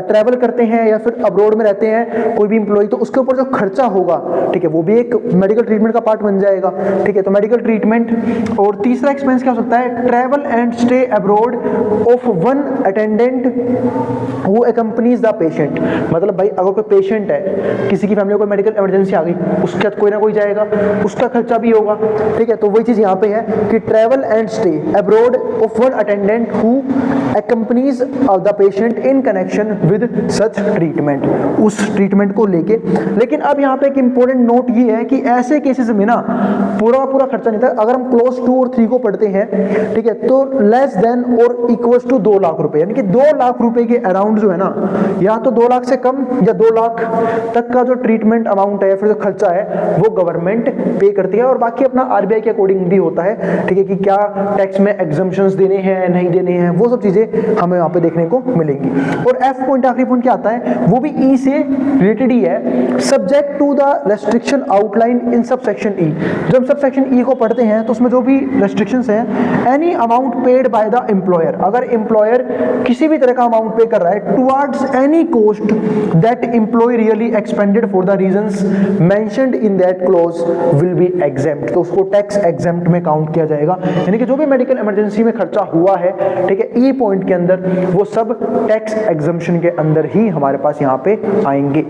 ट्रैवल करते हैं या फिर अब्रॉड में रहते हैं कोई भी एम्प्लॉई, तो उसके ऊपर जो खर्चा होगा, ठीक है, वो भी एक मेडिकल ट्रीटमेंट का पार्ट बन जाएगा, ठीक है। तो मेडिकल ट्रीटमेंट। और तीसरा एक्सपेंस क्या हो सकता है? Travel and stay abroad of one attendant who accompanies the patient. मतलब भाई अगर कोई पेशेंट है, किसी की फैमिली को मेडिकल इमरजेंसी आ गई, उसके साथ कोई ना कोई जाएगा, उसका खर्चा भी होगा, ठीक है। तो वही चीज यहाँ पे है कि travel and stay abroad of one attendant who accompanies the patient in connection with such treatment, उस ट्रीटमेंट को लेके। लेकिन अब यहाँ पे एक इंपॉर्टेंट नोट ये है कि ऐसे केसेस में ना पूरा खर्चा नहीं था। अगर हम क्लोज 2 और 3 को पढ़ते हैं, ठीक है, तो लेस देन और इक्वल्स टू 2 लाख रुपए, यानी कि 2 लाख रुपए के अराउंड जो है ना, या तो 2 लाख से कम या 2 लाख तक का जो ट्रीटमेंट अमाउंट है या फिर जो खर्चा है वो गवर्नमेंट पे करती है। और बाकी अपना RBI के अकॉर्डिंग भी होता है, ठीक है, कि क्या टैक्स में एग्जम्पशंस देने हैं नहीं देने हैं, वो सब चीजें चीजें हमें यहाँ पे देखने को मिलेंगी। और एफ पॉइंट, आखिरी पॉइंट क्या आता है, वो भी ई से रिलेटेड ही है, subject to the restriction outline in subsection E. जब हम सबसेक्शन ई को पढ़ते हैं तो उसमें जो भी रेस्ट्रिक्शंस हैं, any amount paid by the employer, अगर एम्प्लॉयर किसी भी तरह का अमाउंट पे कर रहा है towards any cost that employ really expended for the reasons mentioned in that clause will be exempt, तो उसको टैक्स एग्जेम्प्ट में काउंट किया जाएगा। यानी कि जो भी मेडिकल इमरजेंसी में खर्चा हुआ है, ठीक है, ई पॉइंट के अंदर वो सब टैक्स एग्जम्पशन के अंदर ही हमारे पास यहाँ पे आएंगे।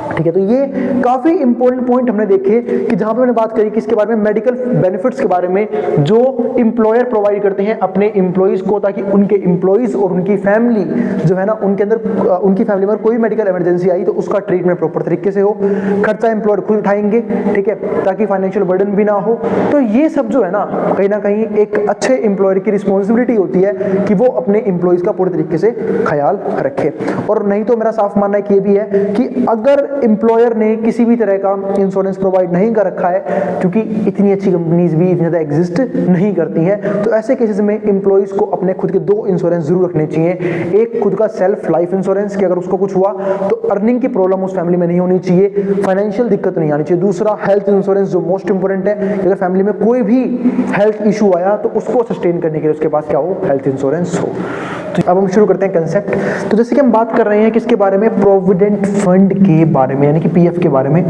ठीक है, तो ये काफी इंपॉर्टेंट पॉइंट हमने देखे कि जहां पे मैंने बात करी किसके बारे में, मेडिकल बेनिफिट्स के बारे में जो एम्प्लॉयर प्रोवाइड करते हैं अपने एम्प्लॉइज को, ताकि उनके एम्प्लॉइज और उनकी फैमिली जो है ना, उनके अंदर उनकी फैमिली में कोई मेडिकल इमरजेंसी आई तो उसका ट्रीटमेंट प्रॉपर तरीके से हो, खर्चा एम्प्लॉयर खुद उठाएंगे, ठीक है, ताकि फाइनेंशियल बर्डन भी ना हो। तो ये सब जो है ना कहीं एक अच्छे एम्प्लॉयर की रिस्पॉन्सिबिलिटी होती है कि वो अपने एम्प्लॉइज का पूरे तरीके से ख्याल रखे। और नहीं तो मेरा साफ मानना है कि ये भी है कि अगर एम्प्लॉयर ने किसी भी तरह का इंश्योरेंस प्रोवाइड नहीं कर रखा है, क्योंकि इतनी अच्छी कंपनीज भी इतनी ज़्यादा एग्जिस्ट नहीं करती हैं, तो ऐसे केसेस में एम्प्लॉइज को अपने खुद के 2 इंश्योरेंस जरूर रखने चाहिए। एक खुद का सेल्फ लाइफ इंश्योरेंस कि अगर उसको कुछ हुआ तो अर्निंग की प्रॉब्लम उस फैमिली में नहीं होनी चाहिए, फाइनेंशियल दिक्कत नहीं आनी चाहिए। दूसरा हेल्थ इंश्योरेंस जो मोस्ट इंपॉर्टेंट है, अगर फैमिली में कोई भी हेल्थ इशू आया तो उसको सस्टेन करने के लिए उसके पास क्या हो, हेल्थ इंश्योरेंस हो। तो अब हम शुरू करते हैं कंसेप्ट। तो जैसे कि हम बात कर रहे हैं किसके बारे में, प्रोविडेंट फंड के बारे में, यानी कि पीएफ के बारे में।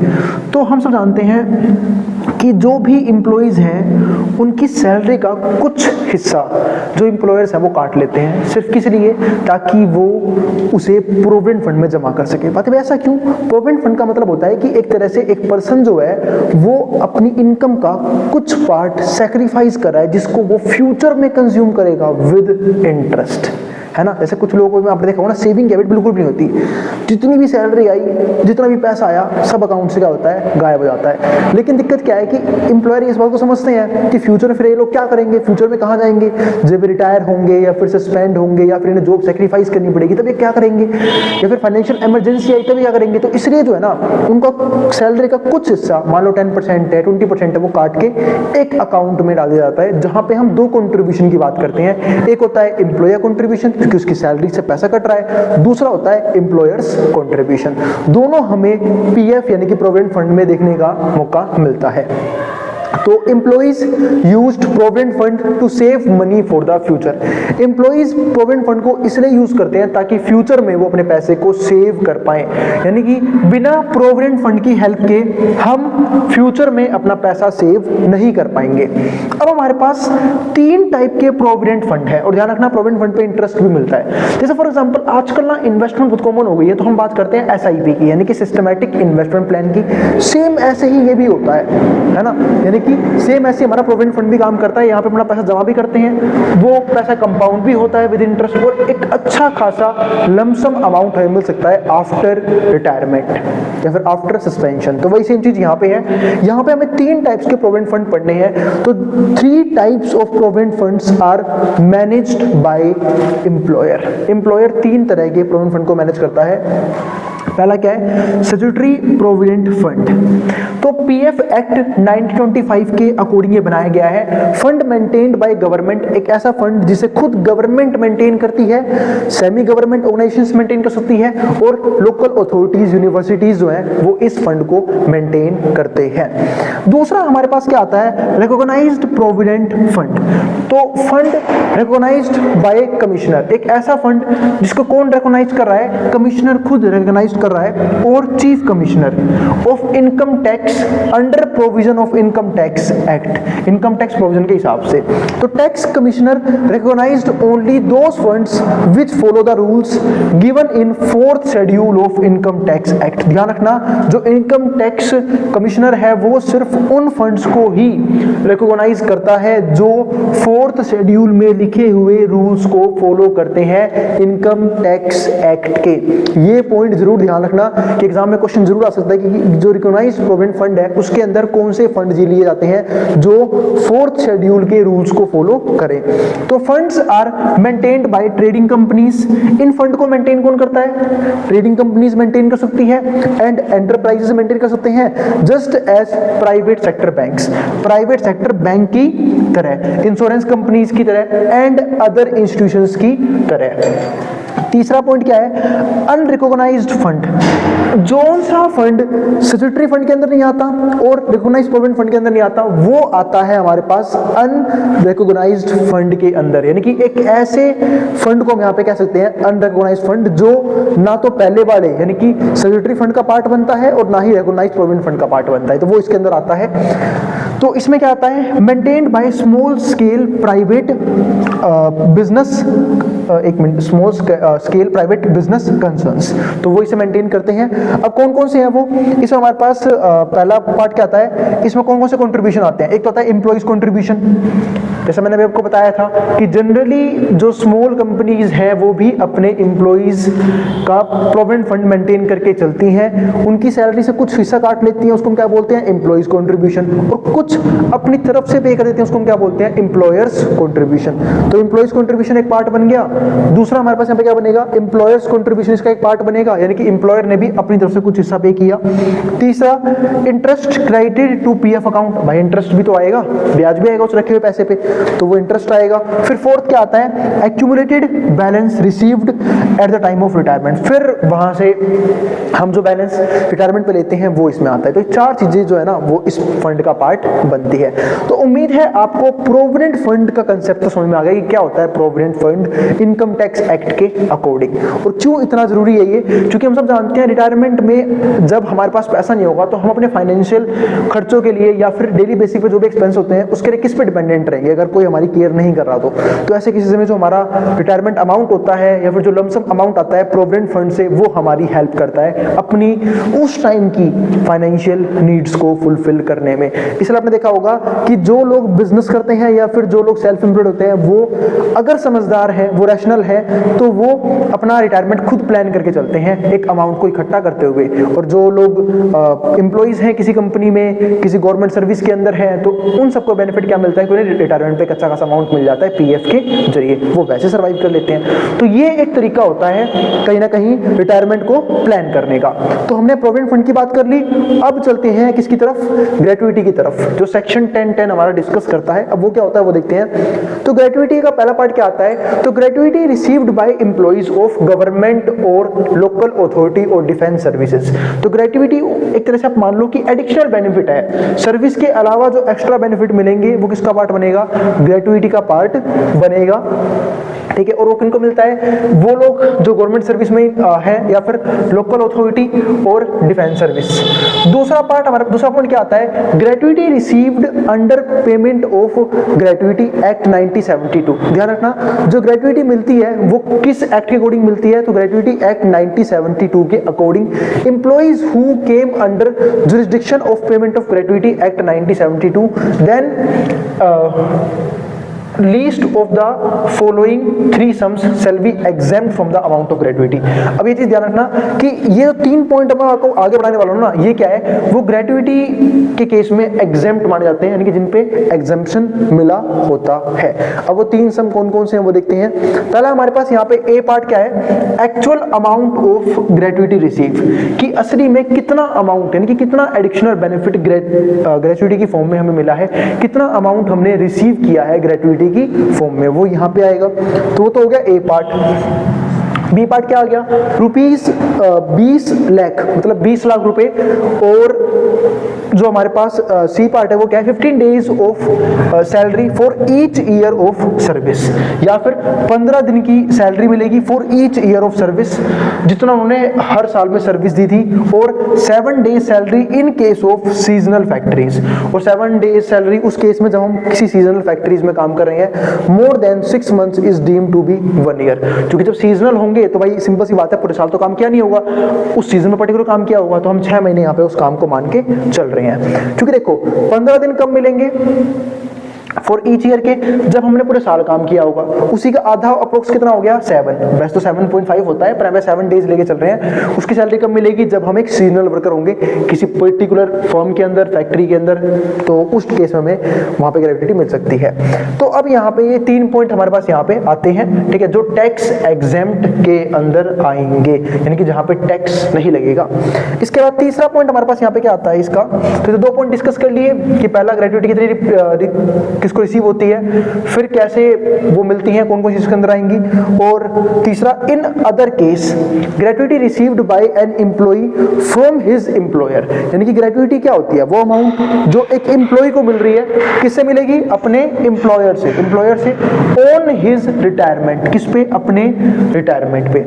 तो हम सब जानते हैं कि जो भी एम्प्लॉइज हैं उनकी सैलरी का कुछ हिस्सा जो एम्प्लॉयर्स हैं वो काट लेते हैं, सिर्फ किस लिए, ताकि वो उसे प्रोविडेंट फंड में जमा कर सके। बात है ऐसा क्यों? प्रोविडेंट फंड का मतलब होता है कि एक तरह से एक पर्सन जो है वो अपनी इनकम का कुछ पार्ट सैक्रिफाइस कर रहा है, जिसको वो फ्यूचर में कंज्यूम करेगा विद इंटरेस्ट, है ना। जैसे कुछ लोगों में आपने देखा होगा ना, सेविंग हैबिट बिल्कुल भी नहीं होती, जितनी भी सैलरी आई, जितना भी पैसा आया, सब अकाउंट से क्या होता है, गायब हो जाता है। लेकिन दिक्कत क्या है कि एम्प्लॉयर इस बात को समझते हैं कि फ्यूचर में फिर ये लोग क्या करेंगे, फ्यूचर में कहाँ जाएंगे, जब रिटायर होंगे या फिर सस्पेंड होंगे या फिर इन्हें जॉब सेक्रीफाइस करनी पड़ेगी तब ये क्या करेंगे, या फिर फाइनेंशियल इमरजेंसी आई तब क्या करेंगे। तो इसलिए जो है ना, उनका सैलरी का कुछ हिस्सा, मान लो 10% है, 20% है, वो काट के एक अकाउंट में डाल दिया जाता है, जहां पे हम 2 कंट्रीब्यूशन की बात करते हैं। एक होता है एम्प्लॉयर कंट्रीब्यूशन, क्योंकि उसकी सैलरी से पैसा कट रहा है, दूसरा होता है एम्प्लॉयर्स कंट्रीब्यूशन। दोनों हमें पीएफ यानी कि प्रोविडेंट फंड में देखने का मौका मिलता है। तो employees used provident fund to save money for the future. Employees provident fund को इसलिए यूज करते हैं ताकि फ्यूचर में वो अपने पैसे को सेव कर पाए, यानी कि बिना प्रोविडेंट फंड की हेल्प के हम फ्यूचर में अपना पैसा सेव नहीं कर पाएंगे। अब हमारे पास 3 टाइप के प्रोविडेंट फंड है, और ध्यान रखना प्रोविडेंट फंड पे इंटरेस्ट भी मिलता है। जैसे फॉर एग्जांपल आजकल ना इन्वेस्टमेंट बहुत कॉमन हो गई है, तो हम बात करते हैं एसआईपी की, यानी कि सिस्टमैटिक इन्वेस्टमेंट प्लान की। सेम ऐसे ही ये भी होता है ना, यानी कि सेम ऐसे हमारा प्रोविडेंट फंड भी काम करता है। यहाँ पे अपना पैसा जमा भी करते हैं, वो पैसा कंपाउंड भी होता है विद इंटरेस्ट, और एक अच्छा खासा लमसम अमाउंट हमें मिल सकता है आफ्टर रिटायरमेंट या फिर आफ्टर सस्पेंशन। तो वही सेम चीज यहाँ पे है। यहाँ पे हमें 3 टाइप्स के प्रोविडेंट फंड पढ़ने हैं। तो 3 types of provident funds are managed by employer. Employer 3 तरह के प्रोविडेंट फंड को मैनेज करता है। पहला क्या है, स्टैट्यूटरी प्रोविडेंट फंड। तो पीएफ एक्ट 1925 के अकॉर्डिंग ये बनाया गया है। फंड मेंटेन्ड बाय गवर्नमेंट, एक ऐसा फंड जिसे खुद गवर्नमेंट मेंटेन करती है, सेमी गवर्नमेंट ऑर्गेनाइजेशंस मेंटेन कर सकती है, और लोकल अथॉरिटीज, यूनिवर्सिटीज जो हैं वो इस फंड को मेंटेन करते हैं। दूसरा हमारे पास क्या आता है, रिकॉग्नाइज्ड प्रोविडेंट फंड। तो फंड रिकॉग्नाइज्ड बाय कमिश्नर, एक ऐसा फंड जिसको कौन रिकॉग्नाइज कर रहा है, कमिश्नर खुद रिकॉग्नाइज कर रहा है, और chief commissioner of income tax under provision of income tax act, income tax provision के हिसाब से। तो tax commissioner recognized only those funds which follow the rules given in 4th schedule of income tax act. ध्यान रखना, जो income tax commissioner है वो सिर्फ उन फंड्स को ही रिकॉग्नाइज करता है जो 4th शेड्यूल में लिखे हुए रूल्स को फॉलो करते हैं इनकम टैक्स एक्ट के। ये पॉइंट जरूर ध्यान ध्यान रखना कि एग्जाम में क्वेश्चन जरूर आ सकता है कि जो रिकॉग्नाइज्ड प्रोविडेंट फंड है उसके अंदर कौन से फंड लिए जाते हैं जो 4th शेड्यूल के रूल्स को फॉलो करें। तो funds are maintained by trading companies, इन फंड को मेंटेन कौन करता है? ट्रेडिंग कंपनीज मेंटेन कर सकती है एंड एंटरप्राइजेस मेंटेन कर सकते हैं, just as private sector banks, private sector bank की तरह, इंश्योरेंस कंपनीज की तरह एंड अदर इंस्टीट्यूशंस की तरह। तीसरा पॉइंट क्या है? अनरिकॉग्नाइज्ड फंड, जोन सा फंड स्टैट्यूटरी फंड के अंदर नहीं आता और रिकॉग्नाइज्ड प्रोविडेंट फंड के अंदर नहीं आता, वो आता है हमारे पास अनरिकॉग्नाइज्ड फंड के अंदर। यानी कि एक ऐसे फंड को हम यहाँ पे कह सकते हैं अनरिकॉग्नाइज्ड फंड, जो ना तो पहले वाले यानी कि स्टैट्यूटरी फंड का पार्ट बनता है और ना ही रिकॉग्नाइज्ड प्रोविडेंट फंड का पार्ट बनता है, तो वो इसके अंदर आता है। तो इसमें क्या आता है? Maintained by small scale private business, एक minute, small scale private business concerns, तो वो इसे मेंटेन करते हैं। अब कौन कौन से हैं वो? इसमें हमारे पास पहला पार्ट क्या आता है? इसमें कौन कौन से कंट्रीब्यूशन आते हैं? एक तो आता है एम्प्लॉइज कंट्रीब्यूशन, जैसा मैंने अभी आपको बताया था कि जनरली जो स्मॉल कंपनीज हैं वो भी अपने एम्प्लॉइज का प्रोविडेंट फंड मेंटेन करके चलती हैं, उनकी सैलरी से कुछ हिस्सा काट लेती हैं, उसको हम क्या बोलते हैं? एम्प्लॉइज कंट्रीब्यूशन, और कुछ अपनी तरफ से पे कर देते हैं, उसको हम क्या बोलते हैं? Employers contribution. तो एम्प्लॉइज कंट्रीब्यूशन एक पार्ट बन गया। दूसरा हमारे पास यहाँ पे क्या बनेगा? एम्प्लॉयर्स कंट्रीब्यूशन इसका एक पार्ट बनेगा, यानी कि एम्प्लॉयर ने भी अपनी तरफ से कुछ हिस्सा पे किया। तीसरा, interest credited to PF account, भाई इंटरेस्ट भी तो आएगा, ब्याज भी आएगा उस रखे हुए पैसे पे, तो वो इंटरेस्ट आएगा। फिर फोर्थ क्या आता है? Accumulated balance received at the time of retirement, फिर वहां से हम जो बैलेंस रिटायरमेंट पे लेते हैं वो इसमें आता है। तो चार चीजें जो है ना वो इस फंड का पार्ट बनती है। तो उम्मीद है आपको प्रोविडेंट फंड का कंसेप्ट तो समझ में आ गया कि क्या होता है provident fund income tax act के अकॉर्डिंग, और क्यों इतना जरूरी है ये, क्योंकि हम सब जानते हैं रिटायरमेंट में जब हमारे पास पैसा नहीं होगा तो हम अपने फाइनेंशियल खर्चों के लिए या फिर डेली बेसिस पे जो भी एक्सपेंस होते हैं उसके लिए किस पे डिपेंडेंट रहेंगे अगर कोई हमारी केयर नहीं कर रहा तो ऐसे केसेस में जो हमारा रिटायरमेंट अमाउंट होता है या फिर जो लमसम अमाउंट आता है प्रोविडेंट फंड से, वो हमारी हेल्प करता है अपनी उस टाइम की फाइनेंशियल नीड्स को फुलफिल करने में। इसलिए आपने देखा होगा कि जो लोग बिजनेस करते हैं या फिर जो लोग सेल्फ एम्प्लॉयड होते हैं वो अगर समझदार है, वो रैशनल है, तो वो अपना रिटायरमेंट खुद प्लान करके चलते हैं एक अमाउंट को इकट्ठा करते हुए। और जो लोग एम्प्लॉइज हैं किसी कंपनी में, किसी गवर्नमेंट सर्विस के अंदर है, तो उन सबको बेनिफिट क्या मिलता है कि उन्हें रिटायरमेंट पे अच्छा खासा अमाउंट मिल जाता है पीएफ के जरिए, वो वैसे सर्वाइव कर लेते हैं। तो ये एक तरीका होता है कहीं ना कहीं रिटायरमेंट को प्लान करने का। तो हमने प्रोविडेंट फंड की बात कर ली, अब चलते हैं किसकी तरफ? ग्रेट्युइटी की तरफ, जो सेक्शन 10(10) हमारा डिस्कस करता है। अब वो क्या होता है वो देखते हैं। तो ग्रेट्युइटी का पहला पार्ट क्या आता है? तो gratuity received by employees of government और लोकल अथॉरिटी और डिफेंस सर्विसेज। तो ग्रेट्युइटी एक तरह से आप मान लो कि एडिशनल बेनिफिट है, सर्विस के अलावा जो एक्स्ट्रा बेनिफिट मिलेंगे वो किसका पार्ट बनेगा? ग्रेट्युइटी का पार्ट बनेगा, ठीक है। और वो किनको मिलता है? वो लोग जो गवर्नमेंट सर्विस में है या फिर लोकल अथॉरिटी और डिफेंस सर्विस। दूसरा पार्ट हमारा, दूसरा पॉइंट क्या आता है? Gratuity received under payment of gratuity act 1972। ध्यान रखना, जो ग्रेट्युइटी मिलती है वो किस एक्ट के अकॉर्डिंग मिलती है? तो ग्रेट्युइटी एक्ट 1972 के according employees who came under jurisdiction of payment of gratuity act 1972 then least of the following 3 sums shall be exempt from the amount of gratuity. अब ये चीज ध्यान रखना कि ये 3 पॉइंट मैं आपको आगे बढ़ाने वाला हूं ना, ये क्या है? वो ग्रेट्युइटी के केस में एग्जेम्प्ट माने जाते हैं, यानी कि जिन पे एग्जेम्पशन मिला होता है। अब वो 3 सम कौन कौन से हैं वो देखते हैं। पहला हमारे पास यहाँ पे ए पार्ट क्या है? एक्चुअल अमाउंट ऑफ ग्रेट्युइटी रिसीव, कि असली में कितना अमाउंट यानी कि कितना एडिशनल बेनिफिट ग्रेट्युइटी की फॉर्म में हमें मिला है, कितना अमाउंट हमने रिसीव किया है ग्रेट्युइटी की फॉर्म में, वो यहां पे आएगा। तो वो तो हो गया ए पार्ट। बी पार्ट क्या आ गया? रुपीज 20 लाख, मतलब 20 लाख रुपए। और जो हमारे पास सी पार्ट है वो क्या है? 15 days of salary for each year of service, या फिर 15 दिन की सैलरी मिलेगी for each year of service, जितना उन्होंने हर साल में सर्विस दी थी। और 7 days salary in case of seasonal factories, और 7 डेज सैलरी उस केस में जब हम किसी सीजनल फैक्ट्रीज में काम कर रहे हैं। More than 6 months is deemed to be 1 year, क्योंकि जब सीजनल होंगे तो भाई सिंपल सी बात है पूरे साल तो काम किया नहीं होगा, उस सीजन में पर्टिकुलर काम किया होगा, तो हम 6 महीने यहाँ पे उस काम को मान के चल रहे हैं। क्योंकि देखो 15 दिन कम मिलेंगे फॉर ईच ईयर के, जब हमने पूरे साल काम किया होगा उसी का आधा अप्रोक्स कितना हो गया 7, वैसे तो 7.5 होता है पर हमें 7 डेज लेके चल रहे हैं। उसकी सैलरी कब मिलेगी, जब हम एक सीजनल वर्कर होंगे किसी पर्टिकुलर फर्म के अंदर, फैक्ट्री के अंदर, तो उस केस में हमें वहां पे ग्रेच्युटी मिल सकती है। तो अब यहाँ पे ये 3 पॉइंट हमारे पास यहाँ पे आते हैं, ठीक है, जो टैक्स एग्जेम्प्ट के अंदर आएंगे, यानी कि जहाँ पे टैक्स नहीं लगेगा। इसके बाद तीसरा पॉइंट हमारे पास यहाँ पे क्या आता है इसका, तो 2 पॉइंट डिस्कस कर लिए कि पहला ग्रेच्युटी कितनी किसको रिसीव होती है, फिर कैसे वो मिलती है, कौन कौन सी इसके अंदर आएंगी, और तीसरा in other case gratuity received by an employee from his employer, यानी कि ग्रेच्युटी क्या होती है, वो अमाउंट जो एक एम्प्लॉय को मिल रही है, किससे मिलेगी, अपने एम्प्लॉयर से ऑन हिज रिटायरमेंट, किस पे, अपने रिटायरमेंट पे,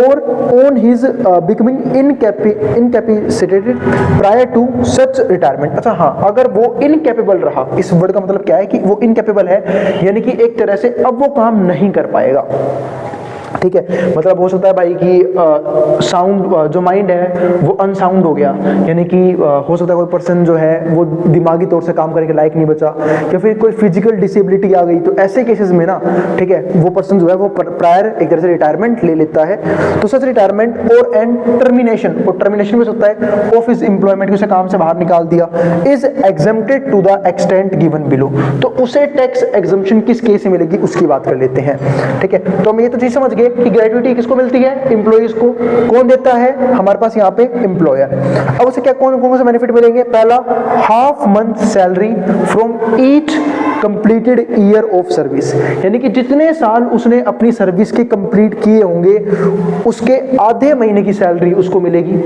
और on his becoming incapacitated prior to such retirement. अच्छा हाँ, अगर वो इनकैपेबल रहा, इस वर्ड का मतलब क्या है कि वो इनकैपेबल है, यानी कि एक तरह से अब वो काम नहीं कर पाएगा, ठीक है, मतलब हो सकता है भाई कि साउंड जो माइंड है वो अनसाउंड हो गया, यानी कि हो सकता है कोई पर्सन जो है वो दिमागी तौर से काम करने के लायक नहीं बचा, या फिर कोई फिजिकल डिसेबिलिटी आ गई, तो ऐसे केसेस में ना, ठीक है, वो पर्सन जो है वो प्रायर एक तरह से रिटायरमेंट ले लेता है। तो सच रिटायरमेंट और एंड टर्मिनेशन, और टर्मिनेशन भी हो सकता है ऑफ हिज एम्प्लॉयमेंट, उसे काम से बाहर निकाल दिया, is exempted to the extent given below, तो उसे टैक्स एग्जम्पशन किस केस में मिलेगी उसकी बात कर लेते हैं, ठीक है। तो हम ये तो चीज समझ गए कि ग्रेच्युटी किसको मिलती है, एम्प्लॉइज को, कौन देता है, हमारे पास यहाँ पे एम्प्लॉयर। अब उसे क्या कौन कौन से बेनिफिट मिलेंगे, पहला half month salary from each completed year of service, यानी कि जितने साल उसने अपनी सर्विस के कंप्लीट किए होंगे उसके आधे महीने की सैलरी उसको मिलेगी।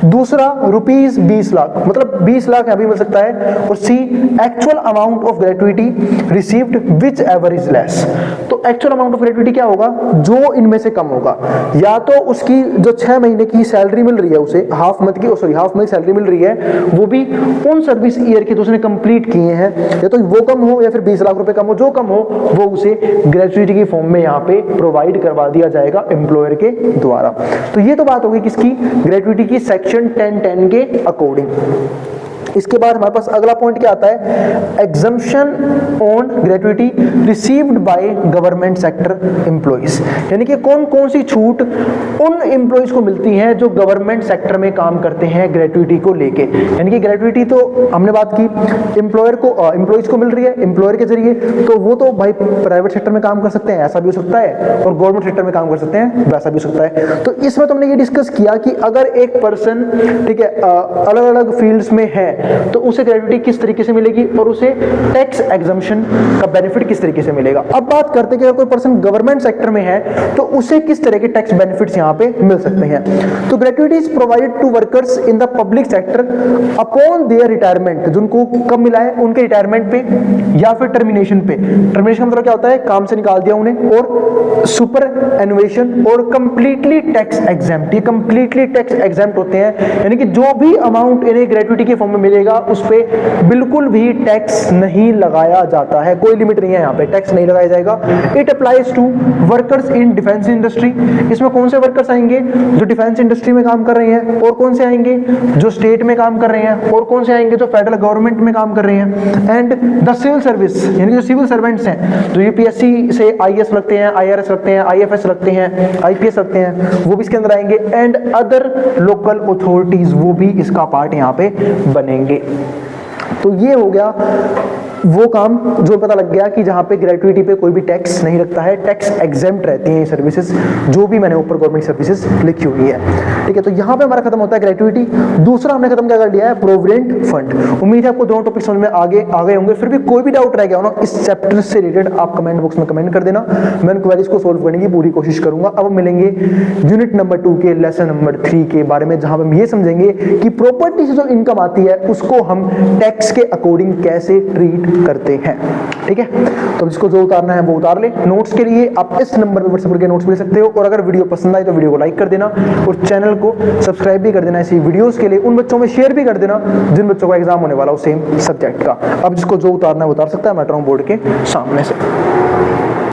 दूसरा ₹20 लाख, मतलब 20 लाख अभी मिल सकता है। और c actual amount of gratuity received whichever is less, तो एक्चुअल अमाउंट ऑफ ग्रेच्युटी क्या होगा, जो इनमें से कम होगा, या तो उसकी जो 6 महीने की सैलरी मिल रही है उसे, हाफ मंथ सैलरी मिल रही है, वो भी उन सर्विस ईयर के जो उसने कंप्लीट किए हैं, या तो वो कम हो या फिर 20 लाख रुपए कम हो, जो कम हो वो उसे ग्रेच्युटी की फॉर्म में यहाँ पे प्रोवाइड करवा दिया जाएगा एम्प्लॉयर के द्वारा। तो ये तो बात होगी किसकी, ग्रेच्युटी की सेक्शन 1010 के अकॉर्डिंग। इसके बाद हमारे पास अगला पॉइंट क्या आता है, exemption on gratuity received by government sector employees, यानी कि कौन कौन सी छूट उन एम्प्लॉइज को मिलती है जो गवर्नमेंट सेक्टर में काम करते हैं ग्रेच्युटी को लेके। यानी कि ग्रेच्युटी तो हमने बात की एम्प्लॉयर को, एम्प्लॉइज को मिल रही है एम्प्लॉयर के जरिए, तो वो तो भाई प्राइवेट सेक्टर में काम कर सकते हैं, ऐसा भी हो सकता है, और गवर्नमेंट सेक्टर में काम कर सकते हैं, वैसा भी हो सकता है। तो इसमें तुमने ये डिस्कस किया कि अगर एक पर्सन, ठीक है, अलग अलग फील्ड्स में है तो उसे ग्रेच्युटी किस तरीके से मिलेगी और उसे टैक्स एग्जम्पशन का बेनिफिट किस तरीके से मिलेगा। अब बात करते हैं कि अगर कोई पर्सन गवर्नमेंट सेक्टर में है तो उसे किस तरह के टैक्स बेनिफिट्स यहाँ पे मिल सकते हैं। तो gratuity is provided to workers in the public sector upon their retirement, जिनको कब मिला है, उनके रिटायरमेंट पे या फिर टर्मिनेशन पे। टर्मिनेशन मतलब क्या होता है, काम से निकाल दिया उन्हें, और सुपर एनुएशन और कंप्लीटली टैक्स एग्जेम्प्ट, ये कंप्लीटली टैक्स एग्जेम्प्ट होते हैं, यानी कि जो भी अमाउंट इन्हें ग्रेच्युटी के फॉर्म में मिलेगा उस पे बिल्कुल भी टैक्स नहीं लगाया जाता है, कोई लिमिट नहीं है, यहाँ पे टैक्स नहीं लगाया जाएगा। It applies to workers in defence industry, इसमें कौन से वर्कर्स आएंगे, जो डिफेंस इंडस्ट्री में काम कर रहे हैं, और कौन से आएंगे जो स्टेट में काम कर रहे हैं, और कौन से आएंगे जो फेडरल गवर्नमेंट में काम कर रहे हैं। एंड द सिविल सर्विस, यानी जो सिविल सर्वेंट्स हैं, जो यूपीएससी से आईएएस लगते हैं, आईआरएस लगते हैं, आईएफएस लगते हैं, आईपीएस लगते हैं, वो भी इसके अंदर आएंगे। एंड अदर लोकल अथॉरिटीज, वो भी इसका पार्ट यहाँ पे बनेंगे। तो ये हो गया वो काम जो पता लग गया कि जहां पे ग्रेच्युटी पे कोई भी टैक्स नहीं लगता है, टैक्स एग्जेम्प्ट रहती हैं ये सर्विसेज, जो भी मैंने ऊपर गवर्नमेंट सर्विसेज लिखी हुई है, ठीक है। तो यहां पे हमारा खत्म होता है ग्रेच्युटी। दूसरा हमने खत्म क्या कर लिया है, प्रोविडेंट फंड। उम्मीद है आपको दोनों टॉपिक समझ में आ गए होंगे। फिर भी कोई भी डाउट रह गया हो ना इस चैप्टर से रिलेटेड, आप कमेंट बॉक्स में कमेंट कर देना, मैं उन क्वेरीज को सोल्व करने की पूरी कोशिश करूंगा। अब मिलेंगे यूनिट नंबर 2 के लेसन नंबर 3 के बारे में, जहां हम ये समझेंगे कि प्रॉपर्टी से जो इनकम आती है उसको हम टैक्स के अकॉर्डिंग कैसे ट्रीट करते हैं, ठीक है। तो जिसको जो उतारना है वो उतार ले। नोट्स के लिए आप इस नंबर पर व्हाट्सएप करके नोट्स ले सकते हो, और अगर वीडियो पसंद आए तो वीडियो को लाइक कर देना और चैनल को सब्सक्राइब भी कर देना ऐसी वीडियोस के लिए। उन बच्चों में शेयर भी कर देना जिन बच्चों का एग्जाम होने वाला हो सेम सब्जेक्ट का। अब जिसको जो उतारना है वो उतार सकता है, मैं बोर्ड के सामने से।